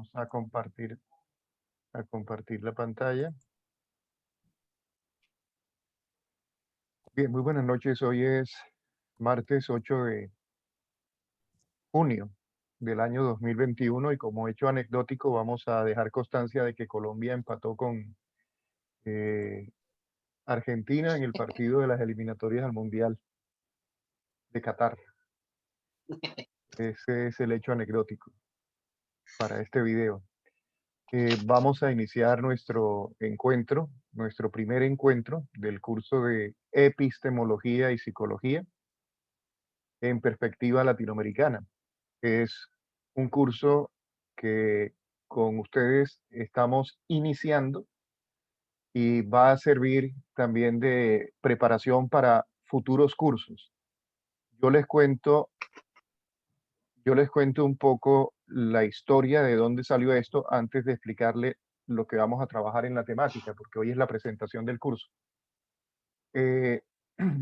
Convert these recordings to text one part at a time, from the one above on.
Vamos a compartir la pantalla. Bien, muy buenas noches. Hoy es martes 8 de junio del año 2021 y como hecho anecdótico vamos a dejar constancia de que Colombia empató con eh, Argentina en el partido de las eliminatorias al Mundial de Qatar. Ese es el hecho anecdótico para este video. Vamos a iniciar nuestro encuentro, nuestro primer encuentro del curso de Epistemología y Psicología en perspectiva latinoamericana. Es un curso que con ustedes estamos iniciando y va a servir también de preparación para futuros cursos. Yo les cuento, yo les cuento un poco la historia de dónde salió esto antes de explicarle lo que vamos a trabajar en la temática, porque hoy es la presentación del curso. Eh,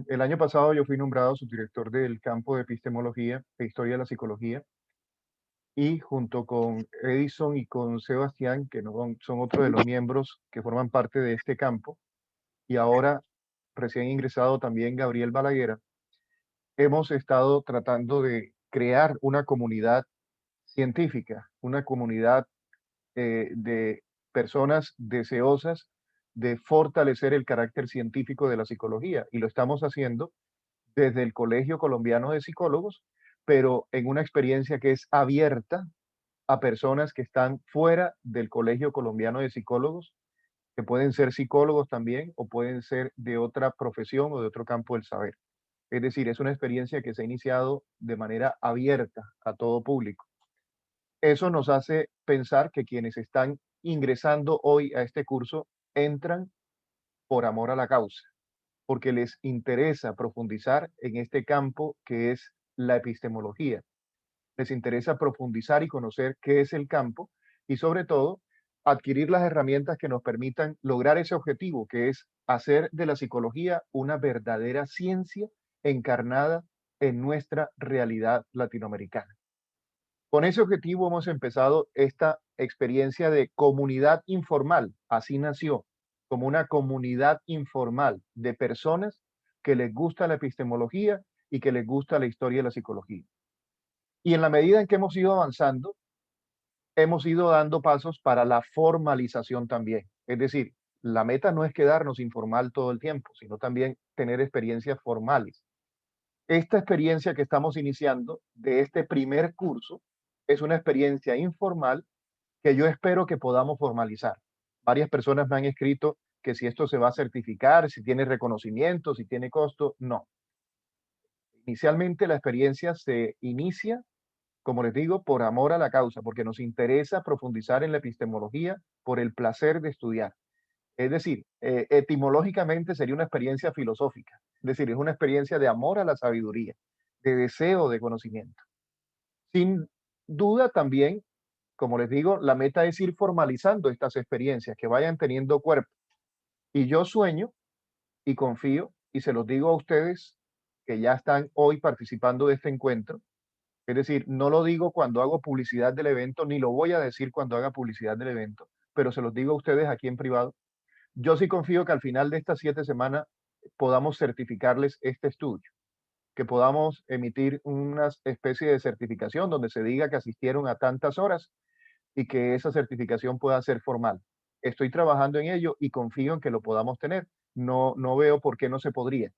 el año pasado yo fui nombrado subdirector del campo de epistemología e historia de la psicología y junto con Edison y con Sebastián, que no son otros de los miembros que forman parte de este campo, y ahora recién ingresado también Gabriel Balaguer, hemos estado tratando de crear una comunidad científica, una comunidad de personas deseosas de fortalecer el carácter científico de la psicología, y lo estamos haciendo desde el Colegio Colombiano de Psicólogos, pero en una experiencia que es abierta a personas que están fuera del Colegio Colombiano de Psicólogos, que pueden ser psicólogos también o pueden ser de otra profesión o de otro campo del saber. Es decir, es una experiencia que se ha iniciado de manera abierta a todo público. Eso nos hace pensar que quienes están ingresando hoy a este curso entran por amor a la causa, porque les interesa profundizar en este campo que es la epistemología. Les interesa profundizar y conocer qué es el campo y sobre todo adquirir las herramientas que nos permitan lograr ese objetivo, que es hacer de la psicología una verdadera ciencia encarnada en nuestra realidad latinoamericana. Con ese objetivo hemos empezado esta experiencia de comunidad informal, así nació, como una comunidad informal de personas que les gusta la epistemología y que les gusta la historia de la psicología. Y en la medida en que hemos ido avanzando, hemos ido dando pasos para la formalización también. Es decir, la meta no es quedarnos informal todo el tiempo, sino también tener experiencias formales. Esta experiencia que estamos iniciando de este primer curso es una experiencia informal que yo espero que podamos formalizar. Varias personas me han escrito que si esto se va a certificar, si tiene reconocimiento, si tiene costo. No. Inicialmente la experiencia se inicia, como les digo, por amor a la causa, porque nos interesa profundizar en la epistemología por el placer de estudiar. Es decir, etimológicamente sería una experiencia filosófica, es decir, es una experiencia de amor a la sabiduría, de deseo de conocimiento. Sin duda también, como les digo, la meta es ir formalizando estas experiencias, que vayan teniendo cuerpo. Y yo sueño y confío, y se los digo a ustedes que ya están hoy participando de este encuentro. Es decir, no lo digo cuando hago publicidad del evento, ni lo voy a decir cuando haga publicidad del evento, pero se los digo a ustedes aquí en privado. Yo sí confío que al final de estas 7 semanas podamos certificarles este estudio, que podamos emitir una especie de certificación donde se diga que asistieron a tantas horas y que esa certificación pueda ser formal. Estoy trabajando en ello y confío en que lo podamos tener. No veo por qué no se podría.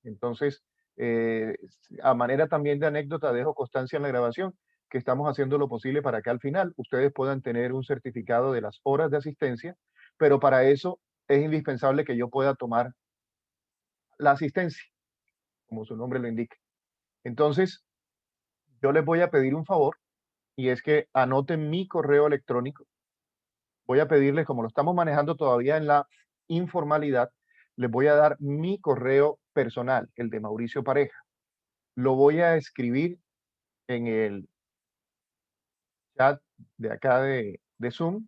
Entonces, eh, a manera también de anécdota, dejo constancia en la grabación que estamos haciendo lo posible para que al final ustedes puedan tener un certificado de las horas de asistencia, pero para eso es indispensable que yo pueda tomar la asistencia, como su nombre lo indica. Entonces, yo les voy a pedir un favor y es que anoten mi correo electrónico. Voy a pedirles, como lo estamos manejando todavía en la informalidad, les voy a dar mi correo personal, el de Mauricio Pareja. Lo voy a escribir en el chat de acá de Zoom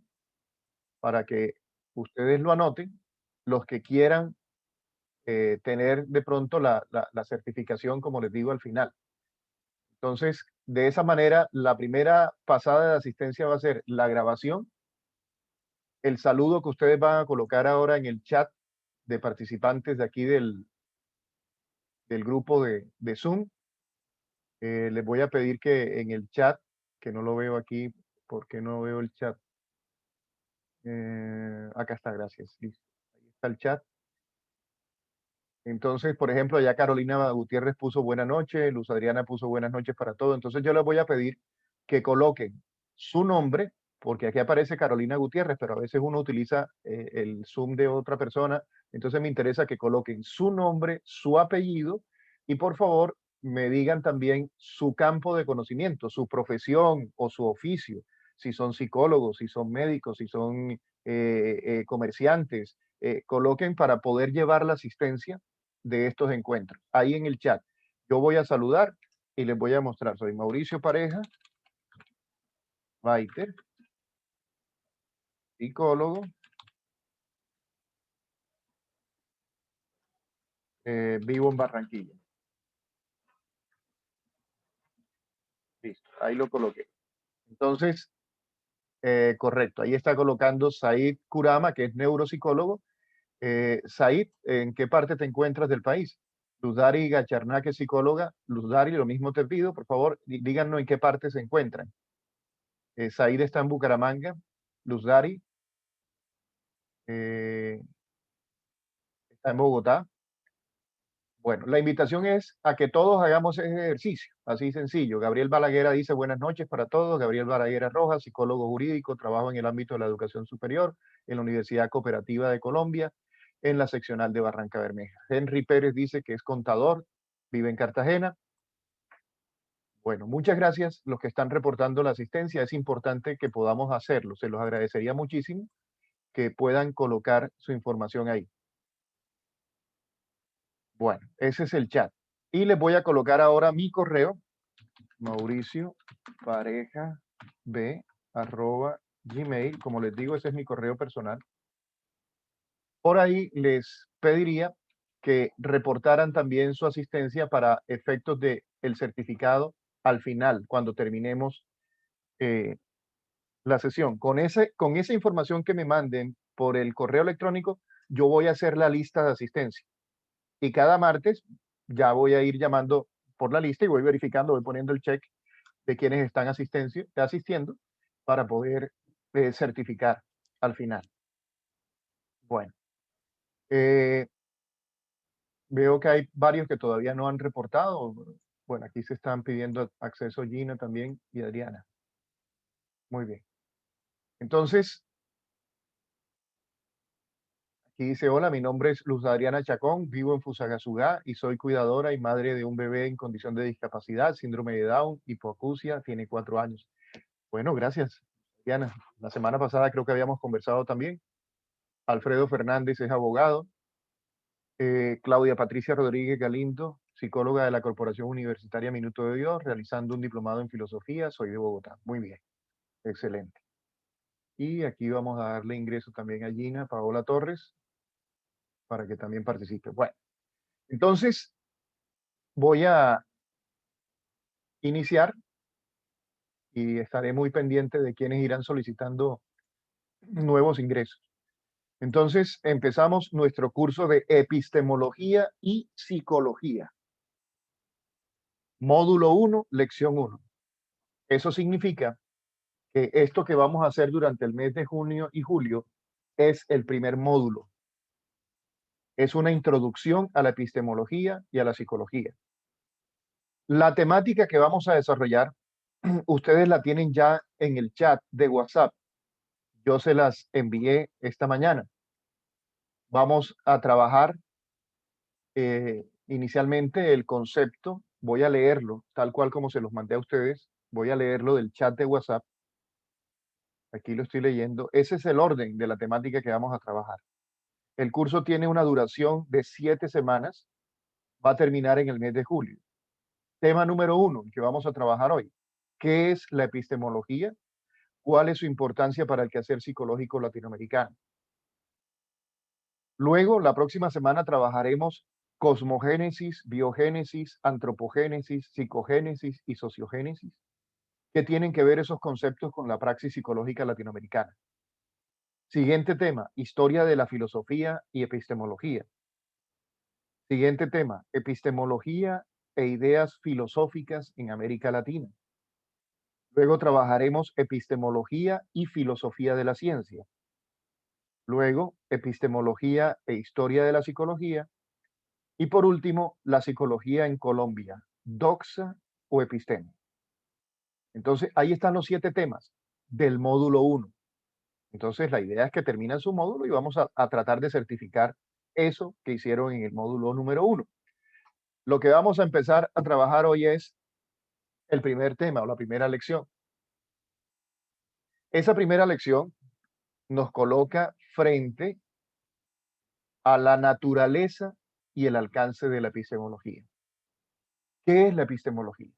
para que ustedes lo anoten. Los que quieran tener de pronto la certificación, como les digo al final. Entonces, de esa manera, la primera pasada de asistencia va a ser la grabación, el saludo que ustedes van a colocar ahora en el chat de participantes de aquí del grupo de Zoom. Les voy a pedir que en el chat, que no lo veo aquí, ¿por qué no veo el chat? Acá está, gracias. Listo. Ahí está el chat. Entonces, por ejemplo, ya Carolina Gutiérrez puso buenas noches, Luz Adriana puso buenas noches para todos. Entonces yo les voy a pedir que coloquen su nombre, porque aquí aparece Carolina Gutiérrez, pero a veces uno utiliza el Zoom de otra persona. Entonces me interesa que coloquen su nombre, su apellido y por favor me digan también su campo de conocimiento, su profesión o su oficio, si son psicólogos, si son médicos, si son comerciantes. Coloquen para poder llevar la asistencia de estos encuentros. Ahí en el chat. Yo voy a saludar y les voy a mostrar. Soy Mauricio Pareja, Baiter, psicólogo, vivo en Barranquilla. Listo, ahí lo coloqué. Entonces, correcto, ahí está colocando Said Kurama, que es neuropsicólogo. Said, ¿en qué parte te encuentras del país? Luzari Gacharná, que es psicóloga. Luzari, lo mismo te pido, por favor, díganos en qué parte se encuentran. Said está en Bucaramanga. Luzari está en Bogotá. Bueno, la invitación es a que todos hagamos ese ejercicio, así sencillo. Gabriel Balaguer dice buenas noches para todos. Gabriel Balaguer Rojas, psicólogo jurídico, trabajo en el ámbito de la educación superior en la Universidad Cooperativa de Colombia, en la seccional de Barranca Bermeja. Henry Pérez dice que es contador, vive en Cartagena. Bueno, muchas gracias los que están reportando la asistencia. Es importante que podamos hacerlo. Se los agradecería muchísimo que puedan colocar su información ahí. Bueno, ese es el chat. Y les voy a colocar ahora mi correo, Mauricio Pareja B @gmail. Como les digo, ese es mi correo personal. Por ahí les pediría que reportaran también su asistencia para efectos de el certificado al final, cuando terminemos la sesión. Con esa información que me manden por el correo electrónico, yo voy a hacer la lista de asistencia. Y cada martes ya voy a ir llamando por la lista y voy verificando, voy poniendo el check de quienes están asistiendo para poder certificar al final. Bueno, eh, veo que hay varios que todavía no han reportado. Bueno, aquí se están pidiendo acceso Gina también y Adriana. Muy bien. Entonces, aquí dice, hola, mi nombre es Luz Adriana Chacón, vivo en Fusagasugá y soy cuidadora y madre de un bebé en condición de discapacidad, síndrome de Down, hipoacusia, tiene 4 años. Bueno, gracias, Diana. La semana pasada creo que habíamos conversado también. Alfredo Fernández es abogado. Claudia Patricia Rodríguez Galindo, psicóloga de la Corporación Universitaria Minuto de Dios, realizando un diplomado en filosofía. Soy de Bogotá. Muy bien, excelente. Y aquí vamos a darle ingreso también a Gina Paola Torres para que también participe. Bueno, entonces voy a iniciar y estaré muy pendiente de quienes irán solicitando nuevos ingresos. Entonces, empezamos nuestro curso de epistemología y psicología. Módulo 1, lección 1. Eso significa que esto que vamos a hacer durante el mes de junio y julio es el primer módulo. Es una introducción a la epistemología y a la psicología. La temática que vamos a desarrollar, ustedes la tienen ya en el chat de WhatsApp. Yo se las envié esta mañana. Vamos a trabajar inicialmente el concepto. Voy a leerlo tal cual como se los mandé a ustedes. Voy a leerlo del chat de WhatsApp. Aquí lo estoy leyendo. Ese es el orden de la temática que vamos a trabajar. El curso tiene una duración de 7 semanas. Va a terminar en el mes de julio. Tema número 1 que vamos a trabajar hoy. ¿Qué es la epistemología? ¿Cuál es su importancia para el quehacer psicológico latinoamericano? Luego, la próxima semana trabajaremos cosmogénesis, biogénesis, antropogénesis, psicogénesis y sociogénesis. ¿Qué tienen que ver esos conceptos con la praxis psicológica latinoamericana? Siguiente tema, historia de la filosofía y epistemología. Siguiente tema, epistemología e ideas filosóficas en América Latina. Luego trabajaremos epistemología y filosofía de la ciencia. Luego, epistemología e historia de la psicología. Y por último, la psicología en Colombia, doxa o episteme. Entonces, ahí están los 7 temas del módulo 1. Entonces, la idea es que terminen su módulo y vamos a tratar de certificar eso que hicieron en el módulo número 1. Lo que vamos a empezar a trabajar hoy es el primer tema o la primera lección. Esa primera lección nos coloca frente a la naturaleza y el alcance de la epistemología. ¿Qué es la epistemología?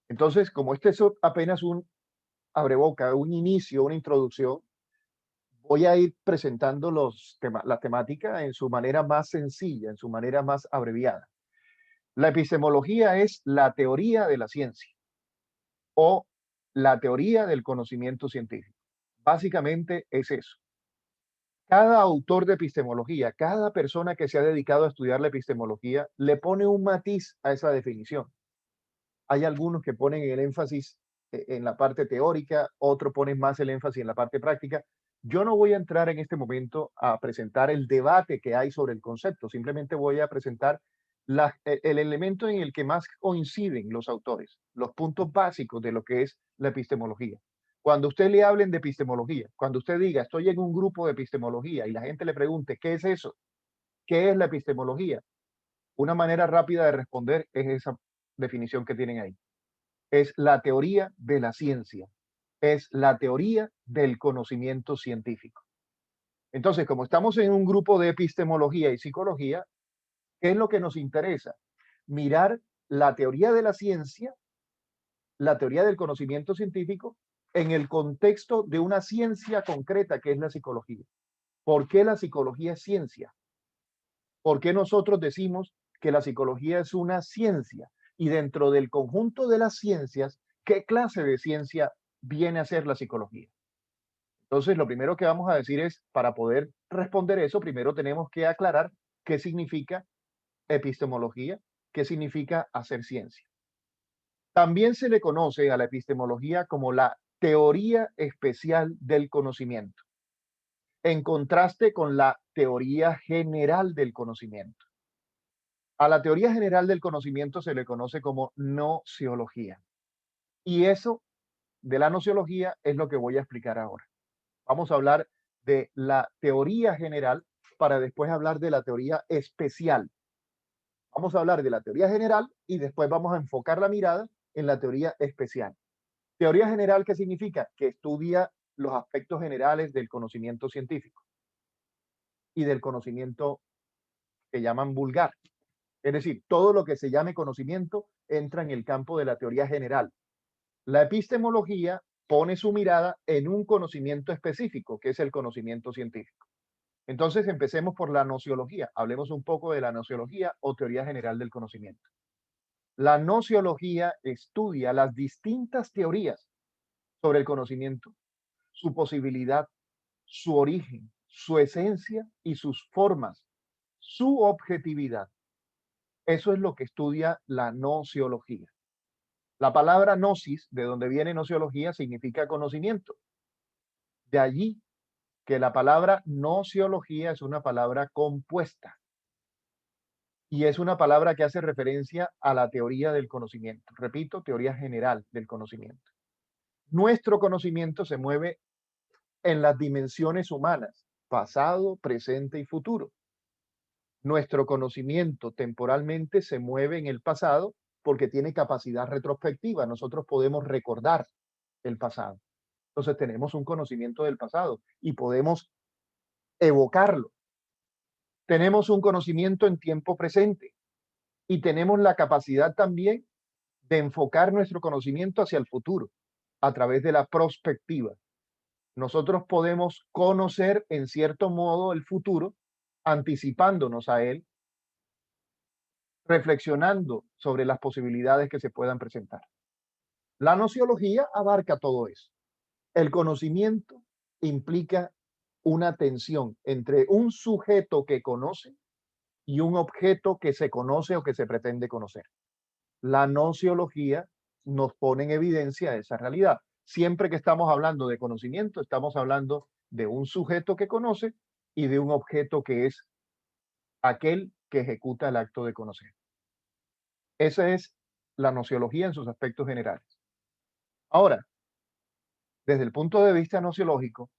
Entonces, como este es apenas un abreboca, un inicio, una introducción, voy a ir presentando la temática en su manera más sencilla, en su manera más abreviada. La epistemología es la teoría de la ciencia o la teoría del conocimiento científico. Básicamente es eso. Cada autor de epistemología, cada persona que se ha dedicado a estudiar la epistemología, le pone un matiz a esa definición. Hay algunos que ponen el énfasis en la parte teórica, otros ponen más el énfasis en la parte práctica. Yo no voy a entrar en este momento a presentar el debate que hay sobre el concepto, simplemente voy a presentar el elemento en el que más coinciden los autores, los puntos básicos de lo que es la epistemología. Cuando usted le hablen de epistemología, cuando usted diga, estoy en un grupo de epistemología y la gente le pregunte, ¿qué es eso? ¿Qué es la epistemología? Una manera rápida de responder es esa definición que tienen ahí. Es la teoría de la ciencia, es la teoría del conocimiento científico. Entonces, como estamos en un grupo de epistemología y psicología, ¿qué es lo que nos interesa? Mirar la teoría de la ciencia, la teoría del conocimiento científico, en el contexto de una ciencia concreta que es la psicología. ¿Por qué la psicología es ciencia? ¿Por qué nosotros decimos que la psicología es una ciencia? Y dentro del conjunto de las ciencias, ¿qué clase de ciencia viene a ser la psicología? Entonces, lo primero que vamos a decir es, para poder responder eso, primero tenemos que aclarar qué significa epistemología, qué significa hacer ciencia. También se le conoce a la epistemología como la teoría especial del conocimiento, en contraste con la teoría general del conocimiento. A la teoría general del conocimiento se le conoce como nociología. Y eso de la nociología es lo que voy a explicar ahora. Vamos a hablar de la teoría general para después hablar de la teoría especial. Vamos a hablar de la teoría general y después vamos a enfocar la mirada en la teoría especial. Teoría general, ¿qué significa? Que estudia los aspectos generales del conocimiento científico y del conocimiento que llaman vulgar. Es decir, todo lo que se llame conocimiento entra en el campo de la teoría general. La epistemología pone su mirada en un conocimiento específico, que es el conocimiento científico. Entonces, empecemos por la nociología. Hablemos un poco de la nociología o teoría general del conocimiento. La nociología estudia las distintas teorías sobre el conocimiento, su posibilidad, su origen, su esencia y sus formas, su objetividad. Eso es lo que estudia la nociología. La palabra gnosis, de donde viene nociología, significa conocimiento. De allí que la palabra nociología es una palabra compuesta y es una palabra que hace referencia a la teoría del conocimiento. Repito, teoría general del conocimiento. Nuestro conocimiento se mueve en las dimensiones humanas, pasado, presente y futuro. Nuestro conocimiento temporalmente se mueve en el pasado porque tiene capacidad retrospectiva. Nosotros podemos recordar el pasado. Entonces tenemos un conocimiento del pasado y podemos evocarlo. Tenemos un conocimiento en tiempo presente y tenemos la capacidad también de enfocar nuestro conocimiento hacia el futuro a través de la prospectiva. Nosotros podemos conocer en cierto modo el futuro, anticipándonos a él reflexionando sobre las posibilidades que se puedan presentar. La nociología abarca todo eso. El conocimiento implica una tensión entre un sujeto que conoce y un objeto que se conoce o que se pretende conocer. La nociología nos pone en evidencia esa realidad. Siempre que estamos hablando de conocimiento, estamos hablando de un sujeto que conoce y de un objeto que es aquel que ejecuta el acto de conocer. Esa es la nociología en sus aspectos generales. Ahora, desde el punto de vista nociológico,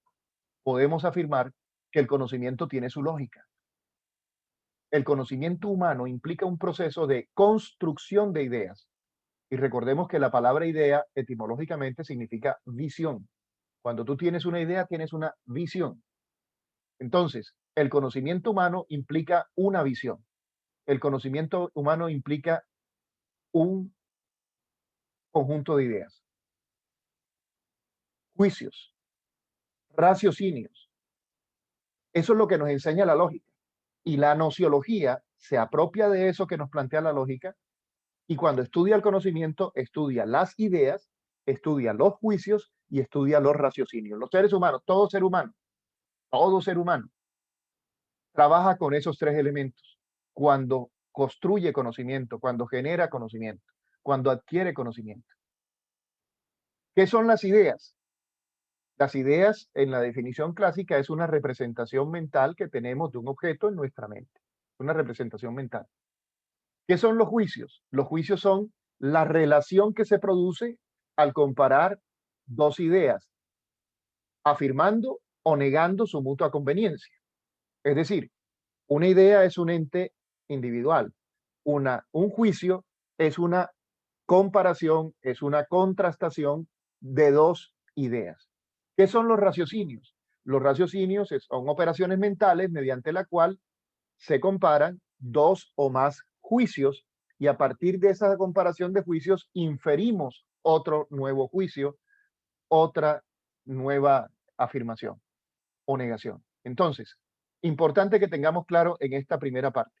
podemos afirmar que el conocimiento tiene su lógica. El conocimiento humano implica un proceso de construcción de ideas. Y recordemos que la palabra idea etimológicamente significa visión. Cuando tú tienes una idea, tienes una visión. Entonces, el conocimiento humano implica una visión. El conocimiento humano implica un conjunto de ideas, juicios, raciocinios. Eso es lo que nos enseña la lógica. Y la nociología se apropia de eso que nos plantea la lógica y cuando estudia el conocimiento, estudia las ideas, estudia los juicios y estudia los raciocinios. Los seres humanos, todo ser humano trabaja con esos tres elementos cuando construye conocimiento, cuando genera conocimiento, cuando adquiere conocimiento. ¿Qué son las ideas? Las ideas, en la definición clásica, es una representación mental que tenemos de un objeto en nuestra mente. Una representación mental. ¿Qué son los juicios? Los juicios son la relación que se produce al comparar dos ideas, afirmando o negando su mutua conveniencia. Es decir, una idea es un ente individual. Un juicio es una comparación, es una contrastación de dos ideas. ¿Qué son los raciocinios? Los raciocinios son operaciones mentales mediante la cual se comparan dos o más juicios y a partir de esa comparación de juicios inferimos otro nuevo juicio, otra nueva afirmación o negación. Entonces, importante que tengamos claro en esta primera parte.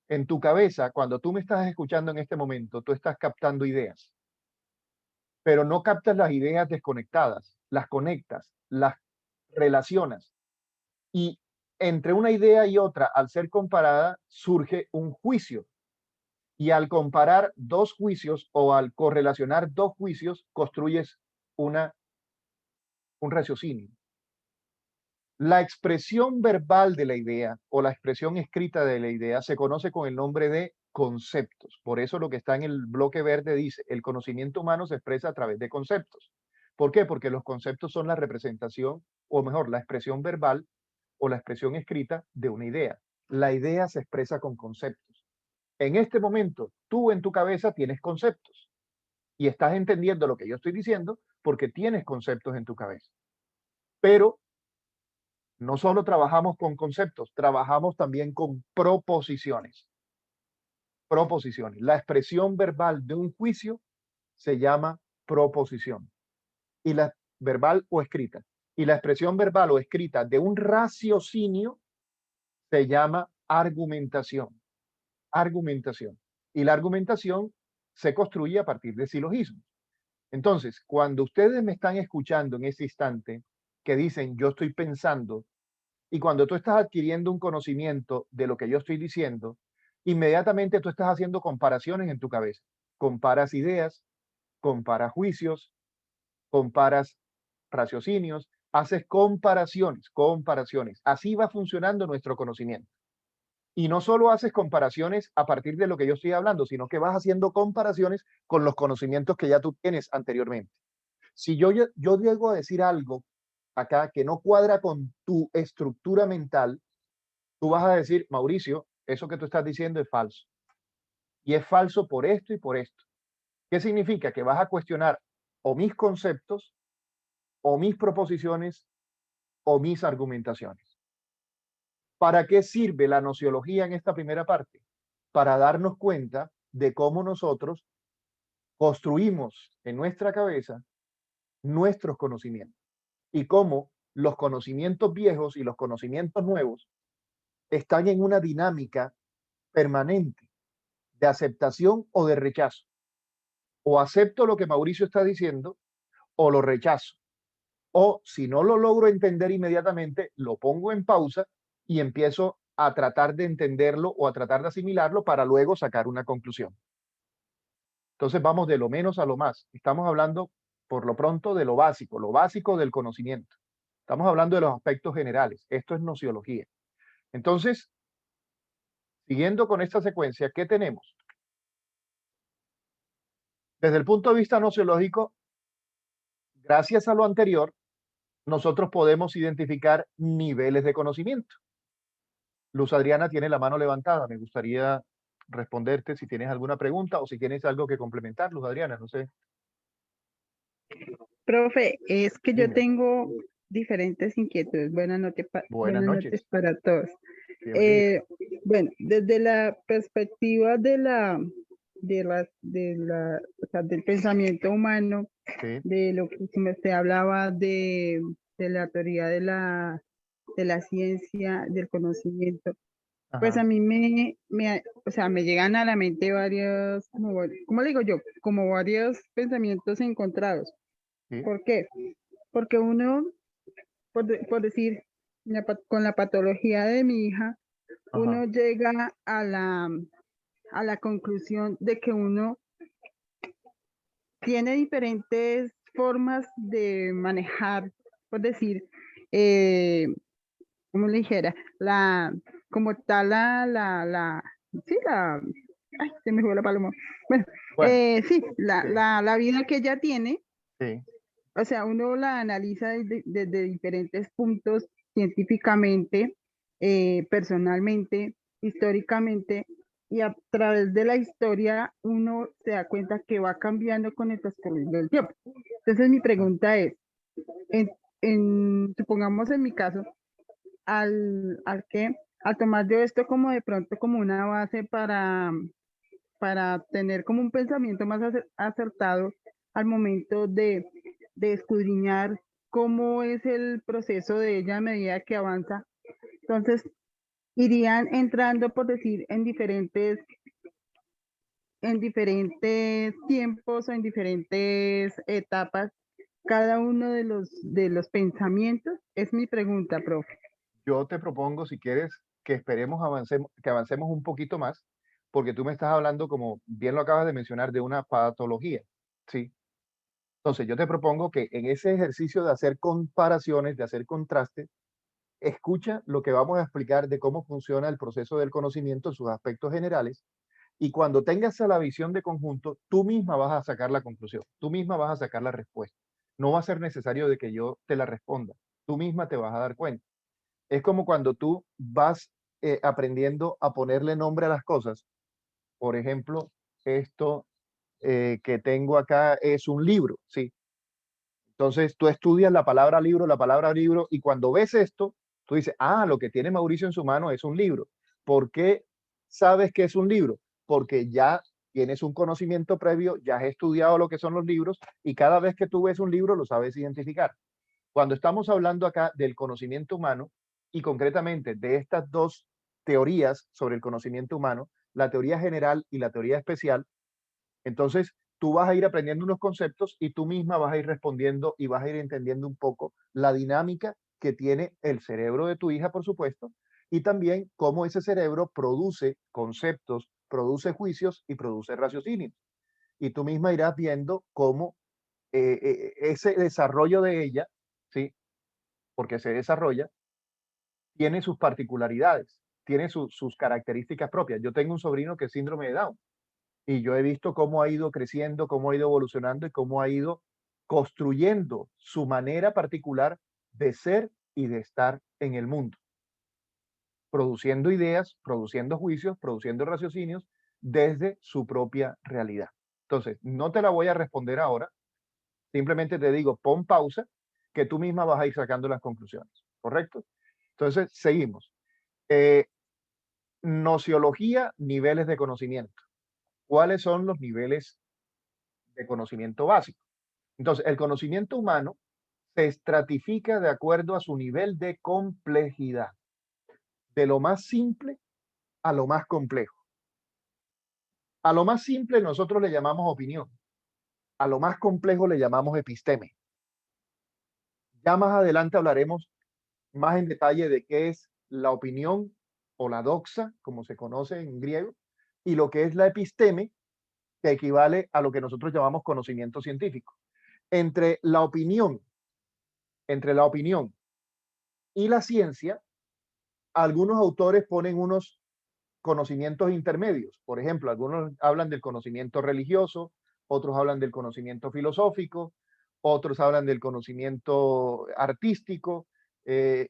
En tu cabeza, cuando tú me estás escuchando en este momento, tú estás captando ideas, pero no captas las ideas desconectadas, las conectas, las relacionas y entre una idea y otra, al ser comparada, surge un juicio. Y al comparar dos juicios o al correlacionar dos juicios, construyes una, un raciocinio. La expresión verbal de la idea o la expresión escrita de la idea se conoce con el nombre de conceptos. Por eso lo que está en el bloque verde dice, el conocimiento humano se expresa a través de conceptos. ¿Por qué? Porque los conceptos son la representación, o mejor, la expresión verbal o la expresión escrita de una idea. La idea se expresa con conceptos. En este momento, tú en tu cabeza tienes conceptos y estás entendiendo lo que yo estoy diciendo porque tienes conceptos en tu cabeza. Pero no solo trabajamos con conceptos, trabajamos también con proposiciones. Proposiciones. La expresión verbal de un juicio se llama proposición. Y la verbal o escrita. Y la expresión verbal o escrita de un raciocinio se llama argumentación. Argumentación. Y la argumentación se construye a partir de silogismos. Entonces, cuando ustedes me están escuchando en ese instante, que dicen yo estoy pensando, y cuando tú estás adquiriendo un conocimiento de lo que yo estoy diciendo, inmediatamente tú estás haciendo comparaciones en tu cabeza. Comparas ideas, comparas juicios, comparas raciocinios, haces comparaciones, comparaciones. Así va funcionando nuestro conocimiento. Y no solo haces comparaciones a partir de lo que yo estoy hablando, sino que vas haciendo comparaciones con los conocimientos que ya tú tienes anteriormente. Si yo llego a decir algo acá que no cuadra con tu estructura mental, tú vas a decir, Mauricio, eso que tú estás diciendo es falso. Y es falso por esto y por esto. ¿Qué significa? Que vas a cuestionar o mis conceptos, o mis proposiciones, o mis argumentaciones. ¿Para qué sirve la nociología en esta primera parte? Para darnos cuenta de cómo nosotros construimos en nuestra cabeza nuestros conocimientos y cómo los conocimientos viejos y los conocimientos nuevos están en una dinámica permanente. de aceptación o de rechazo. O acepto lo que Mauricio está diciendo o lo rechazo. O si no lo logro entender inmediatamente, lo pongo en pausa y empiezo a tratar de entenderlo o a tratar de asimilarlo para luego sacar una conclusión. Entonces vamos de lo menos a lo más. Estamos hablando por lo pronto de lo básico del conocimiento. Estamos hablando de los aspectos generales. Esto es nociología. Entonces, siguiendo con esta secuencia, ¿qué tenemos? Desde el punto de vista nociológico, gracias a lo anterior, nosotros podemos identificar niveles de conocimiento. Luz Adriana tiene la mano levantada. Me gustaría responderte si tienes alguna pregunta o si tienes algo que complementar, Luz Adriana, no sé. Profe, es que yo Dime. tengo diferentes inquietudes. Buenas Buenas noches noches. para todos. Bienvenida. Bueno, desde la perspectiva o sea, del pensamiento humano, Sí. de lo que usted hablaba de la teoría de la ciencia, del conocimiento, pues Ajá. a mí o sea, me llegan a la mente varios, ¿cómo le digo yo? Como varios pensamientos encontrados. Sí. ¿Por qué? Porque uno, por decir, con la patología de mi hija, Ajá. uno llega a la conclusión de que uno tiene diferentes formas de manejar, por decir, eh, como le dijera, como tal, sí, ay, se me fue la paloma. Bueno, Bueno, sí, sí, la vida que ella tiene, sí. o sea, uno la analiza desde diferentes puntos, científicamente, personalmente, históricamente, y a través de la historia uno se da cuenta que va cambiando con el transcurrir del tiempo. Entonces mi Ah, pregunta es, en, supongamos en mi caso, al tomar yo esto como de pronto como una base para tener como un pensamiento más acertado al momento de escudriñar cómo es el proceso de ella a medida que avanza. Entonces, irían entrando, por decir, en diferentes tiempos o en diferentes etapas cada uno de los pensamientos. Es mi pregunta, profe. yo te propongo, si quieres, que esperemos, que avancemos un poquito más, porque tú me estás hablando, como bien lo acabas de mencionar, de una patología. Sí. Entonces, yo te propongo que en ese ejercicio de hacer comparaciones, de hacer contrastes, escucha lo que vamos a explicar de cómo funciona el proceso del conocimiento en sus aspectos generales. Y cuando tengas la visión de conjunto, tú misma vas a sacar la conclusión, tú misma vas a sacar la respuesta. No va a ser necesario de que yo te la responda, tú misma te vas a dar cuenta. Es como cuando tú vas aprendiendo a ponerle nombre a las cosas. Por ejemplo, esto que tengo acá es un libro, ¿sí? Entonces tú estudias la palabra libro, y cuando ves esto, tú dices, ah, lo que tiene Mauricio en su mano es un libro. ¿Por qué sabes que es un libro? Porque ya tienes un conocimiento previo, ya has estudiado lo que son los libros y cada vez que tú ves un libro lo sabes identificar. Cuando estamos hablando acá del conocimiento humano y concretamente de estas dos teorías sobre el conocimiento humano, la teoría general y la teoría especial, entonces, tú vas a ir aprendiendo unos conceptos y tú misma vas a ir respondiendo y vas a ir entendiendo un poco la dinámica que tiene el cerebro de tu hija, por supuesto, y también cómo ese cerebro produce conceptos, produce juicios y produce raciocinios. Y tú misma irás viendo cómo ese desarrollo de ella, ¿sí? Porque se desarrolla, tiene sus particularidades, tiene sus características propias. Yo tengo un sobrino que es síndrome de Down. Y yo he visto cómo ha ido creciendo, cómo ha ido evolucionando y cómo ha ido construyendo su manera particular de ser y de estar en el mundo, produciendo ideas, produciendo juicios, produciendo raciocinios desde su propia realidad. Entonces, no te la voy a responder ahora, simplemente te digo, pon pausa, que tú misma vas a ir sacando las conclusiones, ¿correcto? Entonces, seguimos. Eh, Nociología, niveles de conocimiento. ¿Cuáles son los niveles de conocimiento básico? Entonces, el conocimiento humano se estratifica de acuerdo a su nivel de complejidad, de lo más simple a lo más complejo. A lo más simple nosotros le llamamos opinión, a lo más complejo le llamamos episteme. Ya más adelante hablaremos más en detalle de qué es la opinión o la doxa, como se conoce en griego, y lo que es la episteme, que equivale a lo que nosotros llamamos conocimiento científico. Entre la opinión, entre la opinión y la ciencia, algunos autores ponen unos conocimientos intermedios. Por ejemplo, algunos hablan del conocimiento religioso, otros hablan del conocimiento filosófico, otros hablan del conocimiento artístico. Eh,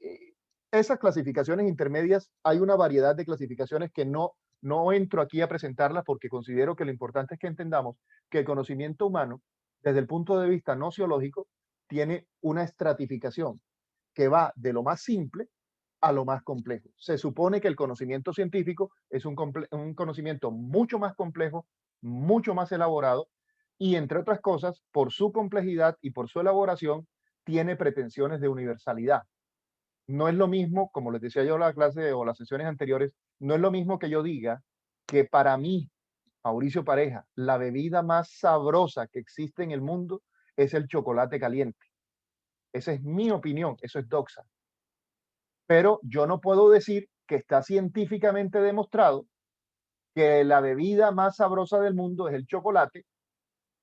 Esas clasificaciones intermedias, hay una variedad de clasificaciones que no entro aquí a presentarlas porque considero que lo importante es que entendamos que el conocimiento humano, desde el punto de vista nociológico, tiene una estratificación que va de lo más simple a lo más complejo. Se supone que el conocimiento científico es un conocimiento mucho más complejo, mucho más elaborado y, entre otras cosas, por su complejidad y por su elaboración, tiene pretensiones de universalidad. No es lo mismo, como les decía yo en la clase o las sesiones anteriores, no es lo mismo que yo diga que para mí, Mauricio Pareja, la bebida más sabrosa que existe en el mundo es el chocolate caliente. Esa es mi opinión, eso es doxa. Pero yo no puedo decir que está científicamente demostrado que la bebida más sabrosa del mundo es el chocolate,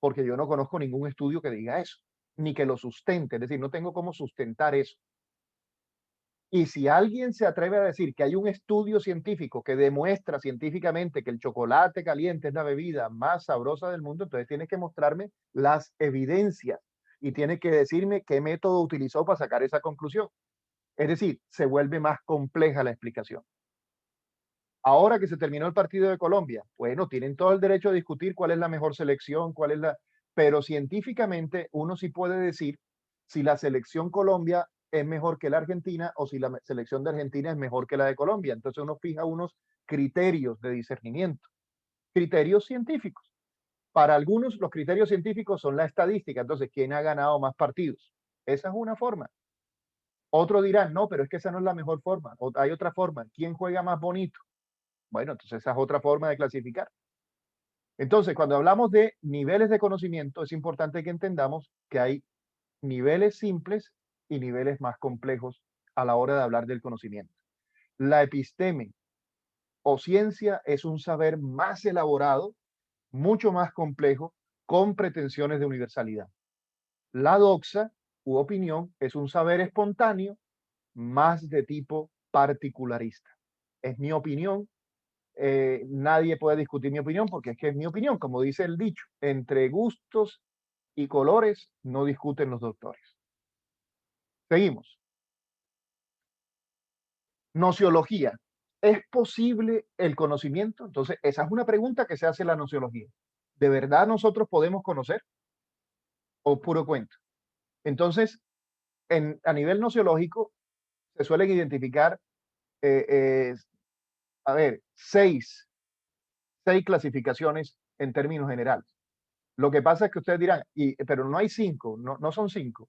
porque yo no conozco ningún estudio que diga eso, ni que lo sustente, es decir, no tengo cómo sustentar eso. Y si alguien se atreve a decir que hay un estudio científico que demuestra científicamente que el chocolate caliente es la bebida más sabrosa del mundo, entonces tiene que mostrarme las evidencias y tiene que decirme qué método utilizó para sacar esa conclusión. Es decir, se vuelve más compleja la explicación. Ahora que se terminó el partido de Colombia, bueno, tienen todo el derecho a discutir cuál es la mejor selección, cuál es la... Pero científicamente uno sí puede decir si la selección Colombia es mejor que la Argentina o si la selección de Argentina es mejor que la de Colombia. Entonces uno fija unos criterios de discernimiento, criterios científicos. Para algunos los criterios científicos son la estadística, entonces, ¿quién ha ganado más partidos? Esa es una forma. Otros dirán, no, pero es que esa no es la mejor forma. O hay otra forma, ¿quién juega más bonito? Bueno, entonces esa es otra forma de clasificar. Entonces, cuando hablamos de niveles de conocimiento, es importante que entendamos que hay niveles simples y niveles más complejos a la hora de hablar del conocimiento. La episteme o ciencia es un saber más elaborado, mucho más complejo, con pretensiones de universalidad. La doxa u opinión es un saber espontáneo, más de tipo particularista. Es mi opinión, nadie puede discutir mi opinión porque es que es mi opinión, como dice el dicho, entre gustos y colores no discuten los doctores. Seguimos. Nociología. ¿Es posible el conocimiento? Entonces, esa es una pregunta que se hace en la nociología. ¿De verdad nosotros podemos conocer o puro cuento? Entonces, a nivel nociológico se suelen identificar, eh, eh, a ver, seis clasificaciones en términos generales. Lo que pasa es que ustedes dirán, pero no hay cinco, no son cinco.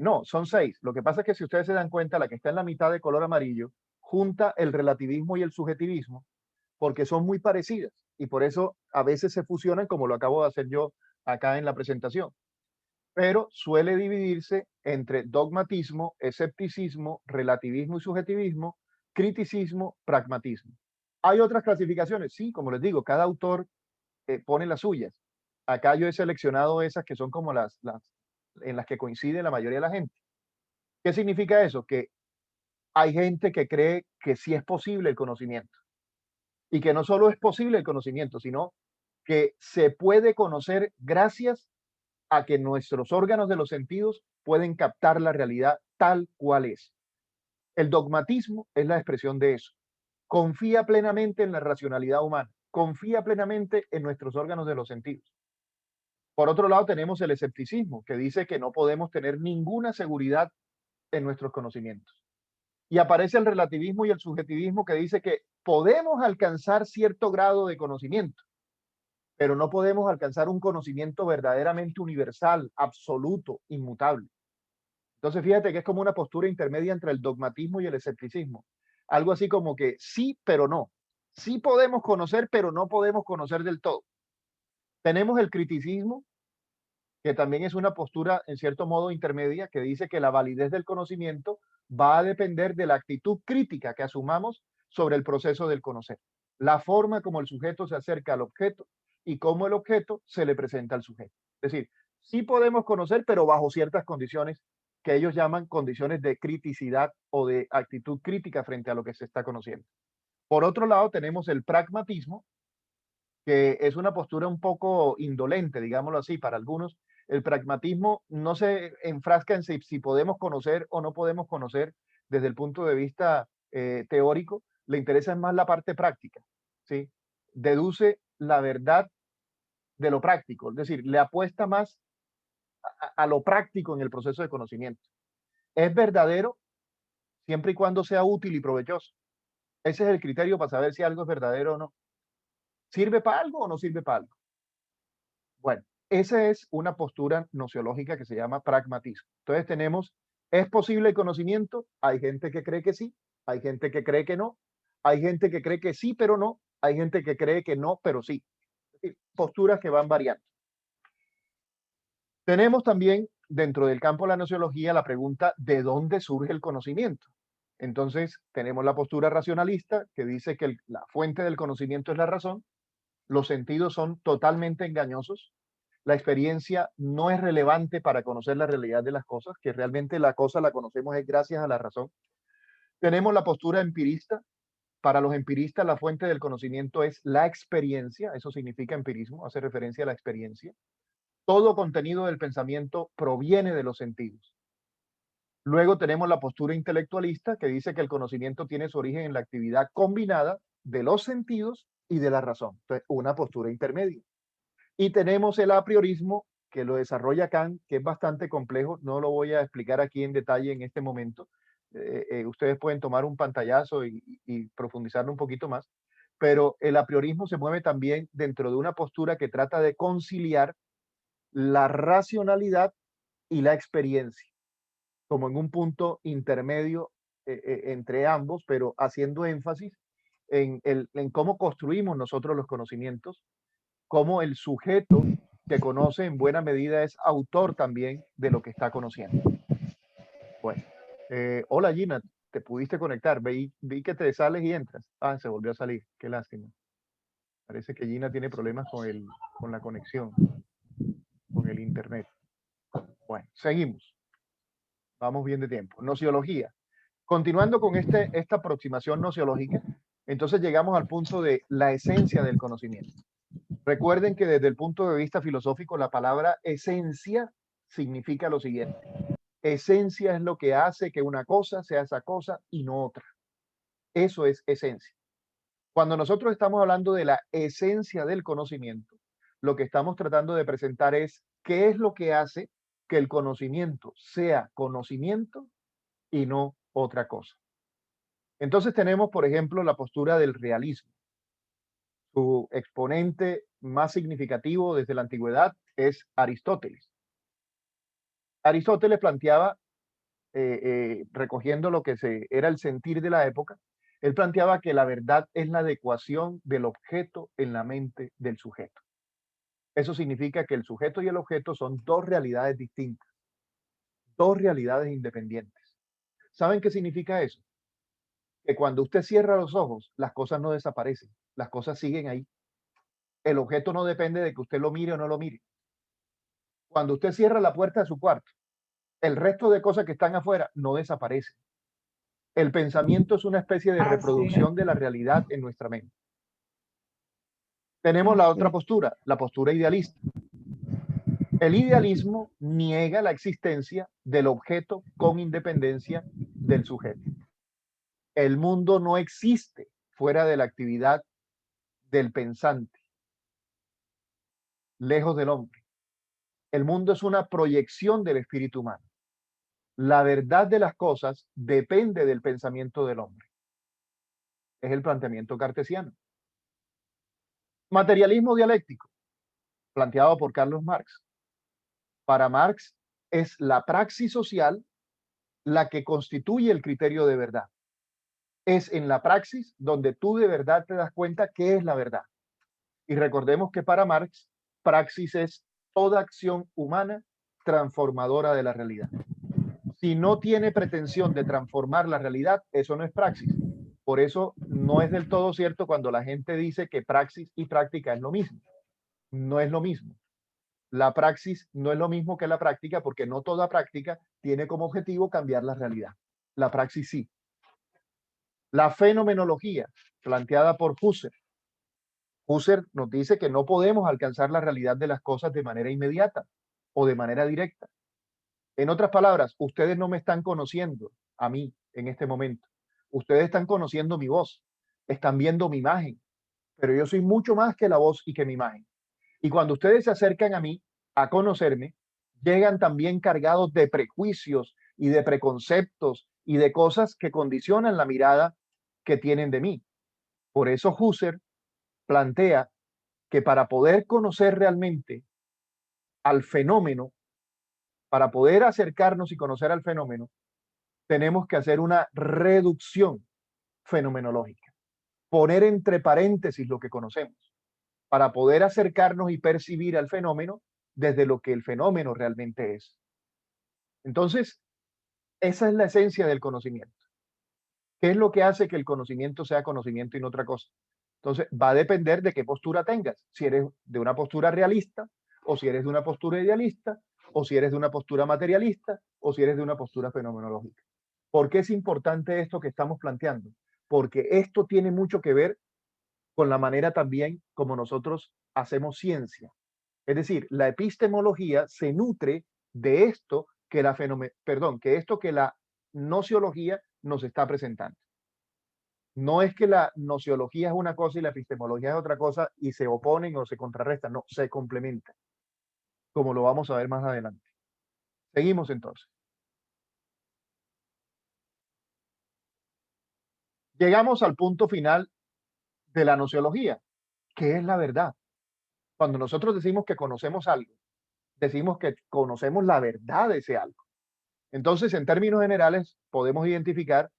No, son seis. Lo que pasa es que si ustedes se dan cuenta, la que está en la mitad de color amarillo junta el relativismo y el subjetivismo porque son muy parecidas y por eso a veces se fusionan como lo acabo de hacer yo acá en la presentación. Pero suele dividirse entre dogmatismo, escepticismo, relativismo y subjetivismo, criticismo, pragmatismo. ¿Hay otras clasificaciones? Sí, como les digo, cada autor pone las suyas. Acá yo he seleccionado esas que son como las en las que coincide la mayoría de la gente. ¿Qué significa eso? Que hay gente que cree que sí es posible el conocimiento y que no solo es posible el conocimiento, sino que se puede conocer gracias a que nuestros órganos de los sentidos pueden captar la realidad tal cual es. El dogmatismo es la expresión de eso. Confía plenamente en la racionalidad humana, confía plenamente en nuestros órganos de los sentidos. Por otro lado, tenemos el escepticismo, que dice que no podemos tener ninguna seguridad en nuestros conocimientos. Y aparece el relativismo y el subjetivismo, que dice que podemos alcanzar cierto grado de conocimiento, pero no podemos alcanzar un conocimiento verdaderamente universal, absoluto, inmutable. Entonces, fíjate que es como una postura intermedia entre el dogmatismo y el escepticismo. Algo así como que sí, pero no. Sí podemos conocer, pero no podemos conocer del todo. Tenemos el criticismo, que también es una postura en cierto modo intermedia, que dice que la validez del conocimiento va a depender de la actitud crítica que asumamos sobre el proceso del conocer, la forma como el sujeto se acerca al objeto y cómo el objeto se le presenta al sujeto. Es decir, sí podemos conocer, pero bajo ciertas condiciones que ellos llaman condiciones de criticidad o de actitud crítica frente a lo que se está conociendo. Por otro lado, tenemos el pragmatismo, que es una postura un poco indolente, digámoslo así, para algunos. El pragmatismo no se enfrasca en si podemos conocer o no podemos conocer desde el punto de vista teórico, le interesa más la parte práctica, ¿sí? Deduce la verdad de lo práctico, es decir, le apuesta más a lo práctico en el proceso de conocimiento. Es verdadero siempre y cuando sea útil y provechoso. Ese es el criterio para saber si algo es verdadero o no. ¿Sirve para algo o no sirve para algo? Bueno, esa es una postura nociológica que se llama pragmatismo. Entonces tenemos, ¿es posible el conocimiento? Hay gente que cree que sí, hay gente que cree que no, hay gente que cree que sí, pero no, hay gente que cree que no, pero sí. Es decir, posturas que van variando. Tenemos también dentro del campo de la nociología la pregunta ¿de dónde surge el conocimiento? Entonces tenemos la postura racionalista que dice que la fuente del conocimiento es la razón, los sentidos son totalmente engañosos, la experiencia no es relevante para conocer la realidad de las cosas, que realmente la cosa la conocemos es gracias a la razón. Tenemos la postura empirista. Para los empiristas, la fuente del conocimiento es la experiencia, eso significa empirismo, hace referencia a la experiencia. Todo contenido del pensamiento proviene de los sentidos. Luego tenemos la postura intelectualista, que dice que el conocimiento tiene su origen en la actividad combinada de los sentidos y de la razón. Entonces, una postura intermedia. Y tenemos el apriorismo, que lo desarrolla Kant, que es bastante complejo, no lo voy a explicar aquí en detalle en este momento. Ustedes pueden tomar un pantallazo y profundizarlo un poquito más, pero el apriorismo se mueve también dentro de una postura que trata de conciliar la racionalidad y la experiencia, como en un punto intermedio entre ambos, pero haciendo énfasis en cómo construimos nosotros los conocimientos, cómo el sujeto que conoce en buena medida es autor también de lo que está conociendo. Bueno, hola Gina, te pudiste conectar, vi que te sales y entras. Ah, se volvió a salir, qué lástima. Parece que Gina tiene problemas con la conexión, con el internet. Bueno, seguimos. Vamos bien de tiempo. Nociología. Continuando con esta aproximación nociológica, entonces llegamos al punto de la esencia del conocimiento. Recuerden que desde el punto de vista filosófico, la palabra esencia significa lo siguiente. Esencia es lo que hace que una cosa sea esa cosa y no otra. Eso es esencia. Cuando nosotros estamos hablando de la esencia del conocimiento, lo que estamos tratando de presentar es qué es lo que hace que el conocimiento sea conocimiento y no otra cosa. Entonces tenemos, por ejemplo, la postura del realismo. Su exponente más significativo desde la antigüedad es Aristóteles. Aristóteles planteaba, recogiendo lo que era el sentir de la época, él planteaba que la verdad es la adecuación del objeto en la mente del sujeto. Eso significa que el sujeto y el objeto son dos realidades distintas, dos realidades independientes. ¿Saben qué significa eso? Que cuando usted cierra los ojos, las cosas no desaparecen, las cosas siguen ahí. El objeto no depende de que usted lo mire o no lo mire. Cuando usted cierra la puerta de su cuarto, el resto de cosas que están afuera no desaparecen. El pensamiento es una especie de Así, reproducción de la realidad en nuestra mente. Tenemos la otra así. postura, la postura idealista. El idealismo niega la existencia del objeto con independencia del sujeto. El mundo no existe fuera de la actividad del pensante, lejos del hombre. El mundo es una proyección del espíritu humano. La verdad de las cosas depende del pensamiento del hombre. Es el planteamiento cartesiano. Materialismo dialéctico, planteado por Carlos Marx. Para Marx es la praxis social la que constituye el criterio de verdad. Es en la praxis donde tú de verdad te das cuenta qué es la verdad. Y recordemos que para Marx praxis es toda acción humana transformadora de la realidad. Si no tiene pretensión de transformar la realidad, eso no es praxis. Por eso no es del todo cierto cuando la gente dice que praxis y práctica es lo mismo. No es lo mismo. La praxis no es lo mismo que la práctica porque no toda práctica tiene como objetivo cambiar la realidad. La praxis sí. La fenomenología planteada por Husserl. Husserl nos dice que no podemos alcanzar la realidad de las cosas de manera inmediata o de manera directa. En otras palabras, ustedes no me están conociendo a mí en este momento. Ustedes están conociendo mi voz, están viendo mi imagen, pero yo soy mucho más que la voz y que mi imagen. Y cuando ustedes se acercan a mí, a conocerme, llegan también cargados de prejuicios y de preconceptos y de cosas que condicionan la mirada que tienen de mí. Por eso Husserl plantea que para poder conocer realmente al fenómeno, para poder acercarnos y conocer al fenómeno, tenemos que hacer una reducción fenomenológica, poner entre paréntesis lo que conocemos, para poder acercarnos y percibir al fenómeno desde lo que el fenómeno realmente es. Entonces, esa es la esencia del conocimiento. ¿Qué es lo que hace que el conocimiento sea conocimiento y no otra cosa? Entonces, va a depender de qué postura tengas. Si eres de una postura realista, o si eres de una postura idealista, o si eres de una postura materialista, o si eres de una postura fenomenológica. ¿Por qué es importante esto que estamos planteando? Porque esto tiene mucho que ver con la manera también como nosotros hacemos ciencia. Es decir, la epistemología se nutre de esto que la nociología nos está presentando. No es que la nociología es una cosa y la epistemología es otra cosa y se oponen o se contrarrestan, no, se complementan, como lo vamos a ver más adelante. Seguimos entonces. Llegamos al punto final de la nociología, que es la verdad. Cuando nosotros decimos que conocemos algo, decimos que conocemos la verdad de ese algo. Entonces, en términos generales, podemos identificar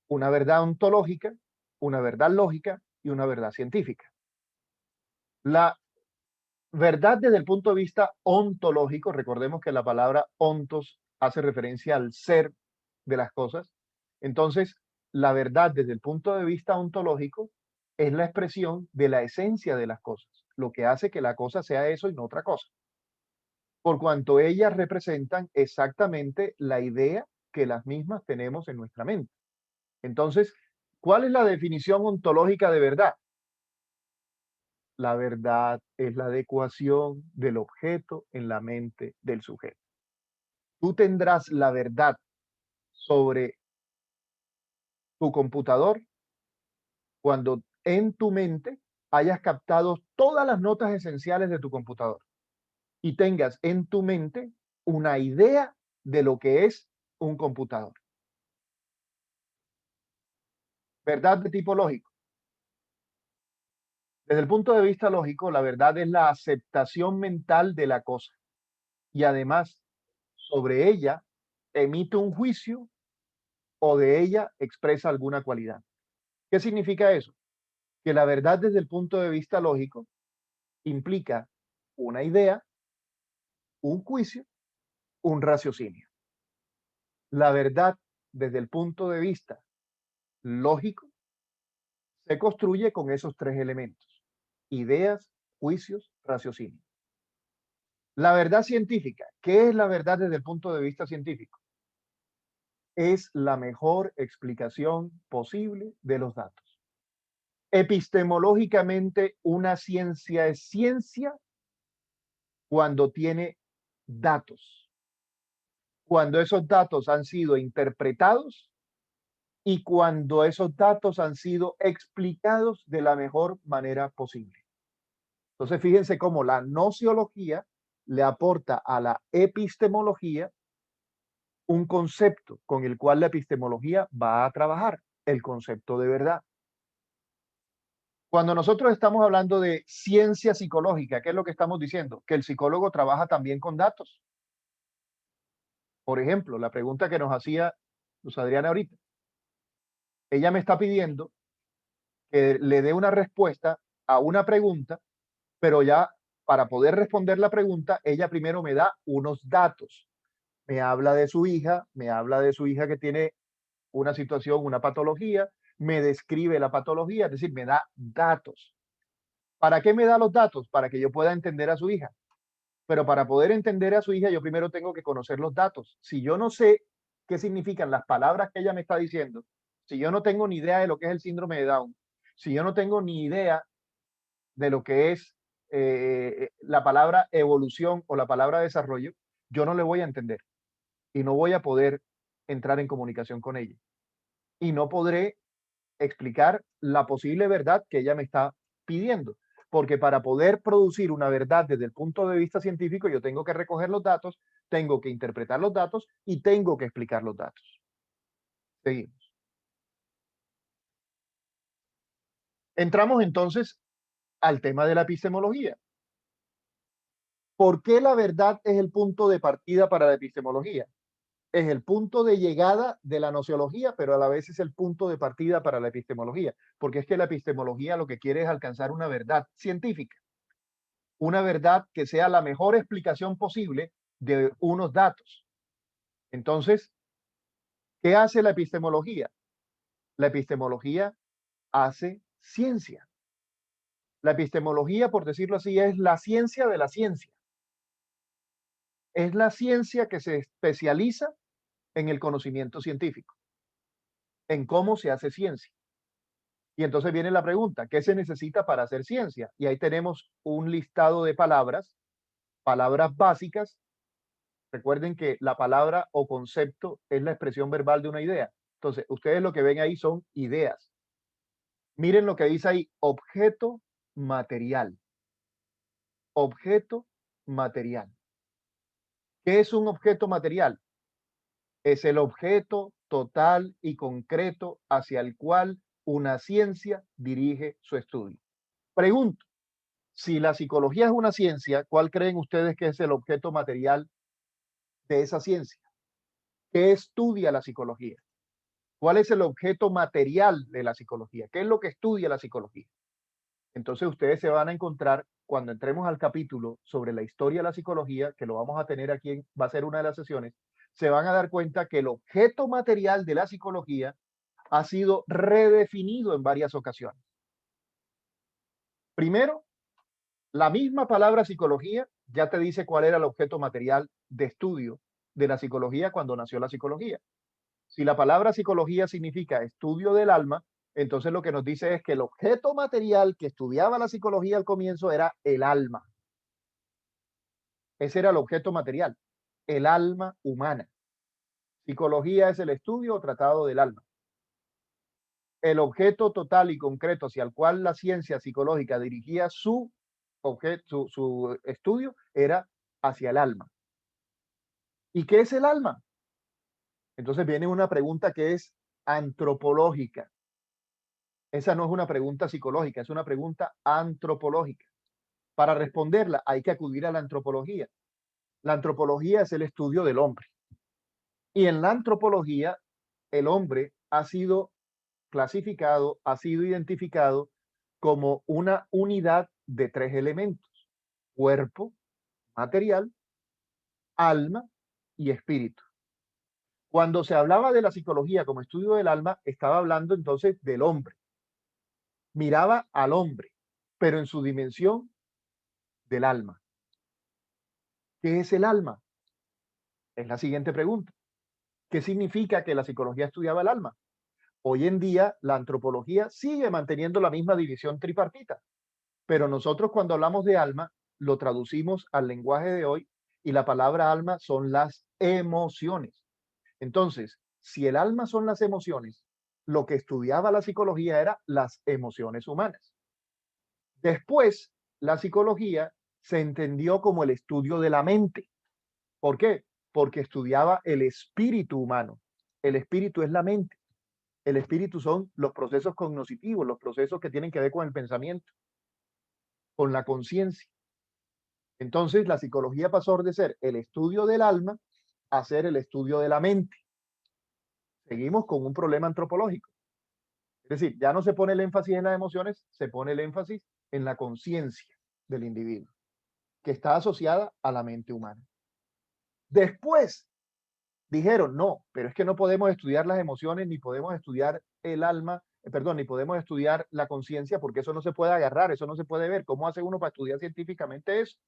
una verdad ontológica, una verdad lógica y una verdad científica. La verdad desde el punto de vista ontológico, recordemos que la palabra ontos hace referencia al ser de las cosas. Entonces, la verdad desde el punto de vista ontológico es la expresión de la esencia de las cosas, lo que hace que la cosa sea eso y no otra cosa, por cuanto ellas representan exactamente la idea que las mismas tenemos en nuestra mente. Entonces, ¿cuál es la definición ontológica de verdad? La verdad es la adecuación del objeto en la mente del sujeto. Tú tendrás la verdad sobre tu computador cuando en tu mente hayas captado todas las notas esenciales de tu computador y tengas en tu mente una idea de lo que es un computador. Verdad de tipo lógico. Desde el punto de vista lógico, la verdad es la aceptación mental de la cosa y además sobre ella emite un juicio o de ella expresa alguna cualidad. ¿Qué significa eso? Que la verdad desde el punto de vista lógico implica una idea, un juicio, un raciocinio. La verdad desde el punto de vista lógico se construye con esos tres elementos: ideas, juicios, raciocinio. La verdad científica, ¿qué es la verdad desde el punto de vista científico? Es la mejor explicación posible de los datos. Epistemológicamente, una ciencia es ciencia cuando tiene datos, cuando esos datos han sido interpretados y cuando esos datos han sido explicados de la mejor manera posible. Entonces, fíjense cómo la nociología le aporta a la epistemología un concepto con el cual la epistemología va a trabajar, el concepto de verdad. Cuando nosotros estamos hablando de ciencia psicológica, ¿qué es lo que estamos diciendo? Que el psicólogo trabaja también con datos. Por ejemplo, la pregunta que nos hacía Luz Adriana ahorita. Ella me está pidiendo que le dé una respuesta a una pregunta, pero ya para poder responder la pregunta, ella primero me da unos datos. Me habla de su hija, me habla de su hija que tiene una situación, una patología, me describe la patología, es decir, me da datos. ¿Para qué me da los datos? Para que yo pueda entender a su hija. Pero para poder entender a su hija, yo primero tengo que conocer los datos. Si yo no sé qué significan las palabras que ella me está diciendo, si yo no tengo ni idea de lo que es el síndrome de Down, si yo no tengo ni idea de lo que es la palabra evolución o la palabra desarrollo, yo no le voy a entender y no voy a poder entrar en comunicación con ella. Y no podré explicar la posible verdad que ella me está pidiendo. Porque para poder producir una verdad desde el punto de vista científico, yo tengo que recoger los datos, tengo que interpretar los datos y tengo que explicar los datos. Seguimos. Entramos entonces al tema de la epistemología. ¿Por qué la verdad es el punto de partida para la epistemología? Es el punto de llegada de la nociología, pero a la vez es el punto de partida para la epistemología, porque es que la epistemología lo que quiere es alcanzar una verdad científica, una verdad que sea la mejor explicación posible de unos datos. Entonces, ¿qué hace la epistemología? La epistemología hace ciencia. La epistemología, por decirlo así, es la ciencia de la ciencia. Es la ciencia que se especializa en el conocimiento científico, en cómo se hace ciencia. Y entonces viene la pregunta, ¿qué se necesita para hacer ciencia? Y ahí tenemos un listado de palabras, palabras básicas. Recuerden que la palabra o concepto es la expresión verbal de una idea. Entonces, ustedes lo que ven ahí son ideas. Miren lo que dice ahí, objeto material. Objeto material. ¿Qué es un objeto material? Es el objeto total y concreto hacia el cual una ciencia dirige su estudio. Pregunto, si la psicología es una ciencia, ¿cuál creen ustedes que es el objeto material de esa ciencia? ¿Qué estudia la psicología? ¿Cuál es el objeto material de la psicología? ¿Qué es lo que estudia la psicología? Entonces ustedes se van a encontrar cuando entremos al capítulo sobre la historia de la psicología, que lo vamos a tener aquí, va a ser una de las sesiones, se van a dar cuenta que el objeto material de la psicología ha sido redefinido en varias ocasiones. Primero, la misma palabra psicología ya te dice cuál era el objeto material de estudio de la psicología cuando nació la psicología. Si la palabra psicología significa estudio del alma, entonces lo que nos dice es que el objeto material que estudiaba la psicología al comienzo era el alma. Ese era el objeto material, el alma humana. Psicología es el estudio o tratado del alma. El objeto total y concreto hacia el cual la ciencia psicológica dirigía su su estudio era hacia el alma. ¿Y qué es el alma? Entonces viene una pregunta que es antropológica. Esa no es una pregunta psicológica, es una pregunta antropológica. Para responderla hay que acudir a la antropología. La antropología es el estudio del hombre. Y en la antropología, el hombre ha sido clasificado, ha sido identificado como una unidad de tres elementos: cuerpo, material, alma y espíritu. Cuando se hablaba de la psicología como estudio del alma, estaba hablando entonces del hombre. Miraba al hombre, pero en su dimensión del alma. ¿Qué es el alma? Es la siguiente pregunta. ¿Qué significa que la psicología estudiaba el alma? Hoy en día la antropología sigue manteniendo la misma división tripartita, pero nosotros cuando hablamos de alma lo traducimos al lenguaje de hoy y la palabra alma son las emociones. Entonces, si el alma son las emociones, lo que estudiaba la psicología era las emociones humanas. Después, la psicología se entendió como el estudio de la mente. ¿Por qué? Porque estudiaba el espíritu humano. El espíritu es la mente. El espíritu son los procesos cognitivos, los procesos que tienen que ver con el pensamiento, con la conciencia. Entonces, la psicología pasó de ser el estudio del alma a ser el estudio de la mente. Seguimos con un problema antropológico. Es decir, ya no se pone el énfasis en las emociones, se pone el énfasis en la conciencia del individuo. que está asociada a la mente humana. Después dijeron, no, pero es que no podemos estudiar las emociones, ni podemos estudiar el alma, perdón, ni podemos estudiar la conciencia, porque eso no se puede agarrar, eso no se puede ver. ¿Cómo hace uno para estudiar científicamente eso?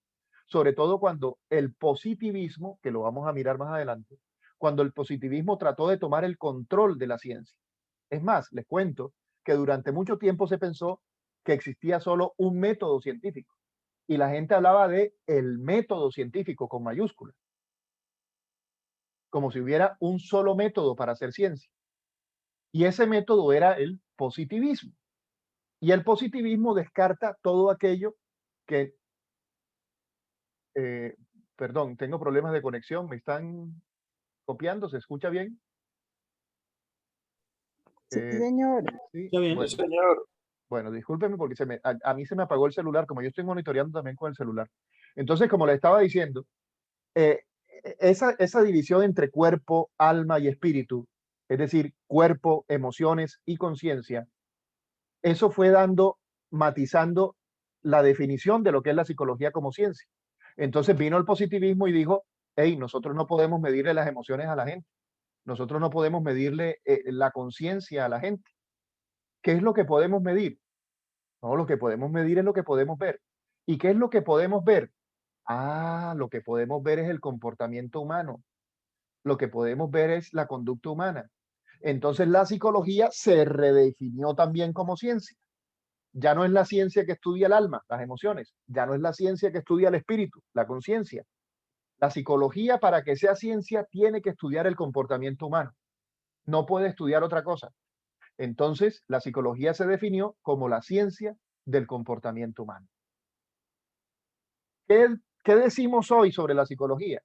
Sobre todo cuando el positivismo, que lo vamos a mirar más adelante, cuando el positivismo trató de tomar el control de la ciencia. Es más, les cuento que durante mucho tiempo se pensó que existía solo un método científico y la gente hablaba de el método científico con mayúsculas, como si hubiera un solo método para hacer ciencia. Y ese método era el positivismo. Y el positivismo descarta todo aquello que, eh, perdón, tengo problemas de conexión, me están copiando, ¿se escucha bien? Sí, Eh, señor. sí, Está bien. bueno, bueno, discúlpeme porque a mí se me apagó el celular, como yo estoy monitoreando también con el celular. Entonces, como le estaba diciendo, eh, esa división entre cuerpo, alma y espíritu, es decir, cuerpo, emociones y conciencia, eso fue dando, matizando la definición de lo que es la psicología como ciencia. Entonces vino el positivismo y dijo, hey, nosotros no podemos medirle las emociones a la gente, nosotros no podemos medirle la conciencia a la gente. ¿Qué es lo que podemos medir? No, lo que podemos medir es lo que podemos ver. ¿Y qué es lo que podemos ver? Ah, lo que podemos ver es el comportamiento humano. Lo que podemos ver es la conducta humana. Entonces la psicología se redefinió también como ciencia. Ya no es la ciencia que estudia el alma, las emociones. Ya no es la ciencia que estudia el espíritu, la conciencia. La psicología, para que sea ciencia, tiene que estudiar el comportamiento humano. No puede estudiar otra cosa. Entonces, la psicología se definió como la ciencia del comportamiento humano. ¿Qué decimos hoy sobre la psicología?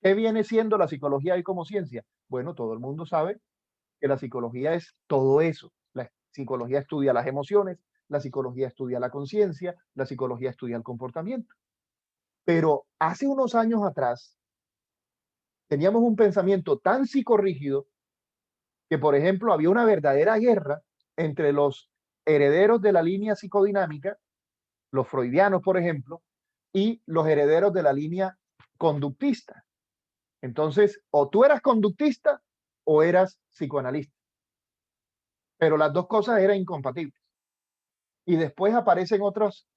¿Qué viene siendo la psicología hoy como ciencia? Bueno, todo el mundo sabe que la psicología es todo eso. La psicología estudia las emociones, la psicología estudia la conciencia, la psicología estudia el comportamiento. Pero hace unos años atrás teníamos un pensamiento tan psicorrígido que, por ejemplo, había una verdadera guerra entre los herederos de la línea psicodinámica, los freudianos, por ejemplo, y los herederos de la línea conductista. Entonces, o tú eras conductista o eras psicoanalista, pero las dos cosas eran incompatibles. Y después aparecen otras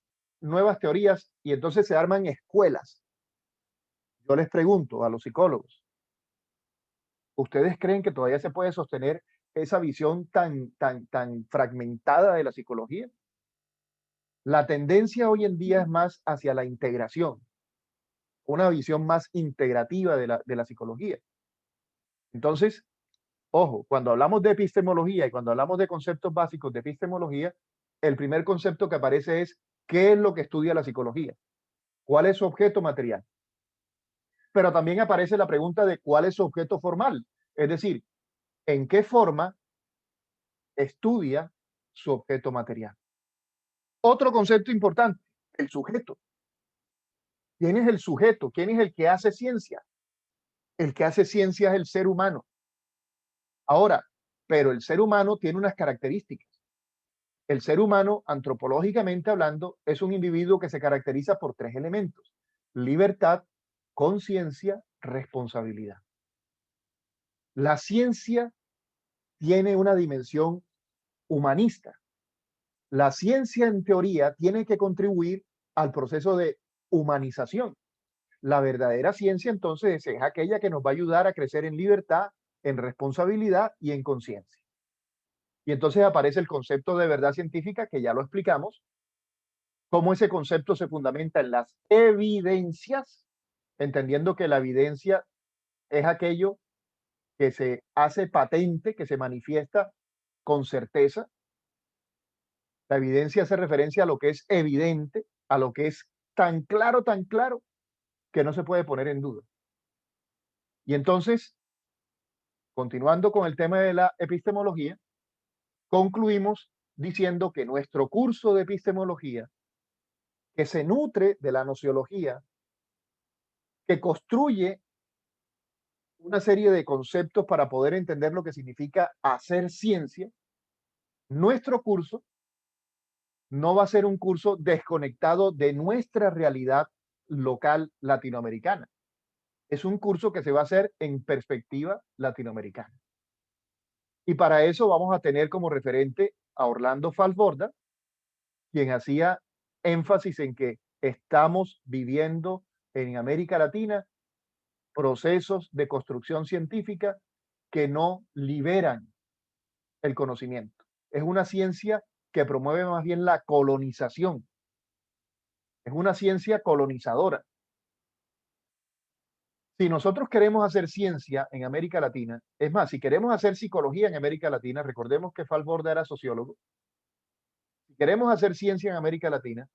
nuevas teorías y entonces se arman escuelas. Yo les pregunto a los psicólogos, ¿ustedes creen que todavía se puede sostener esa visión tan fragmentada de la psicología? La tendencia hoy en día es más hacia la integración, una visión más integrativa de la psicología. Entonces, ojo, cuando hablamos de epistemología y cuando hablamos de conceptos básicos de epistemología, el primer concepto que aparece es ¿qué es lo que estudia la psicología? ¿Cuál es su objeto material? Pero también aparece la pregunta de cuál es su objeto formal, es decir, ¿en qué forma estudia su objeto material? Otro concepto importante, el sujeto. ¿Quién es el sujeto? ¿Quién es el que hace ciencia? El que hace ciencia es el ser humano. Ahora, pero el ser humano tiene unas características. El ser humano, antropológicamente hablando, es un individuo que se caracteriza por tres elementos: libertad, conciencia, responsabilidad. La ciencia tiene una dimensión humanista. La ciencia, en teoría, tiene que contribuir al proceso de humanización. La verdadera ciencia, entonces, es aquella que nos va a ayudar a crecer en libertad, en responsabilidad y en conciencia. Y entonces aparece el concepto de verdad científica, que ya lo explicamos, cómo ese concepto se fundamenta en las evidencias, entendiendo que la evidencia es aquello que se hace patente, que se manifiesta con certeza. La evidencia hace referencia a lo que es evidente, a lo que es tan claro, que no se puede poner en duda. Y entonces, continuando con el tema de la epistemología, concluimos diciendo que nuestro curso de epistemología, que se nutre de la nociología, que construye una serie de conceptos para poder entender lo que significa hacer ciencia, nuestro curso no va a ser un curso desconectado de nuestra realidad local latinoamericana. Es un curso que se va a hacer en perspectiva latinoamericana. Y para eso vamos a tener como referente a Orlando Falsborda, quien hacía énfasis en que estamos viviendo en América Latina procesos de construcción científica que no liberan el conocimiento. Es una ciencia que promueve más bien la colonización. Es una ciencia colonizadora. Si nosotros queremos hacer ciencia en América Latina, es más, si queremos hacer psicología en América Latina, recordemos que Falsborda era sociólogo, si queremos hacer ciencia en América Latina,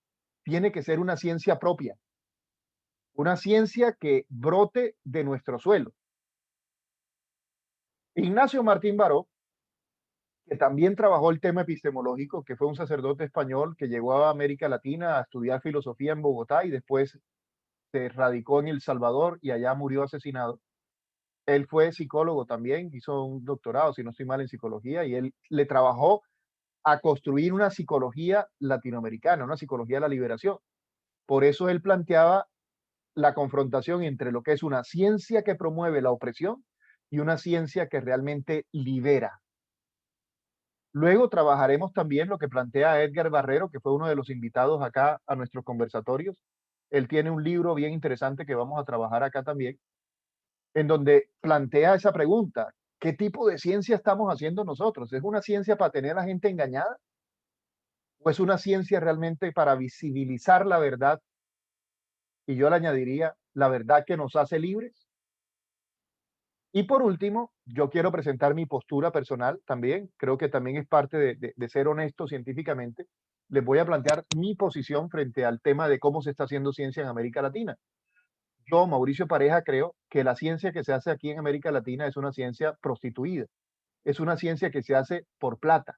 tiene que ser una ciencia propia, una ciencia que brote de nuestro suelo. Ignacio Martín Baró, que también trabajó el tema epistemológico, que fue un sacerdote español que llegó a América Latina a estudiar filosofía en Bogotá y después se radicó en El Salvador y allá murió asesinado. Él fue psicólogo también, hizo un doctorado, si no estoy mal, en psicología, y él le trabajó a construir una psicología latinoamericana, una psicología de la liberación. Por eso él planteaba la confrontación entre lo que es una ciencia que promueve la opresión y una ciencia que realmente libera. Luego trabajaremos también lo que plantea Edgar Barrero, que fue uno de los invitados acá a nuestros conversatorios. Él tiene un libro bien interesante que vamos a trabajar acá también, en donde plantea esa pregunta: ¿qué tipo de ciencia estamos haciendo nosotros? ¿Es una ciencia para tener a la gente engañada? ¿O es una ciencia realmente para visibilizar la verdad? Y yo le añadiría, la verdad que nos hace libres. Y por último, yo quiero presentar mi postura personal también. Creo que también es parte de ser honesto científicamente. Les voy a plantear mi posición frente al tema de cómo se está haciendo ciencia en América Latina. Yo, Mauricio Pareja, creo que la ciencia que se hace aquí en América Latina es una ciencia prostituida. Es una ciencia que se hace por plata.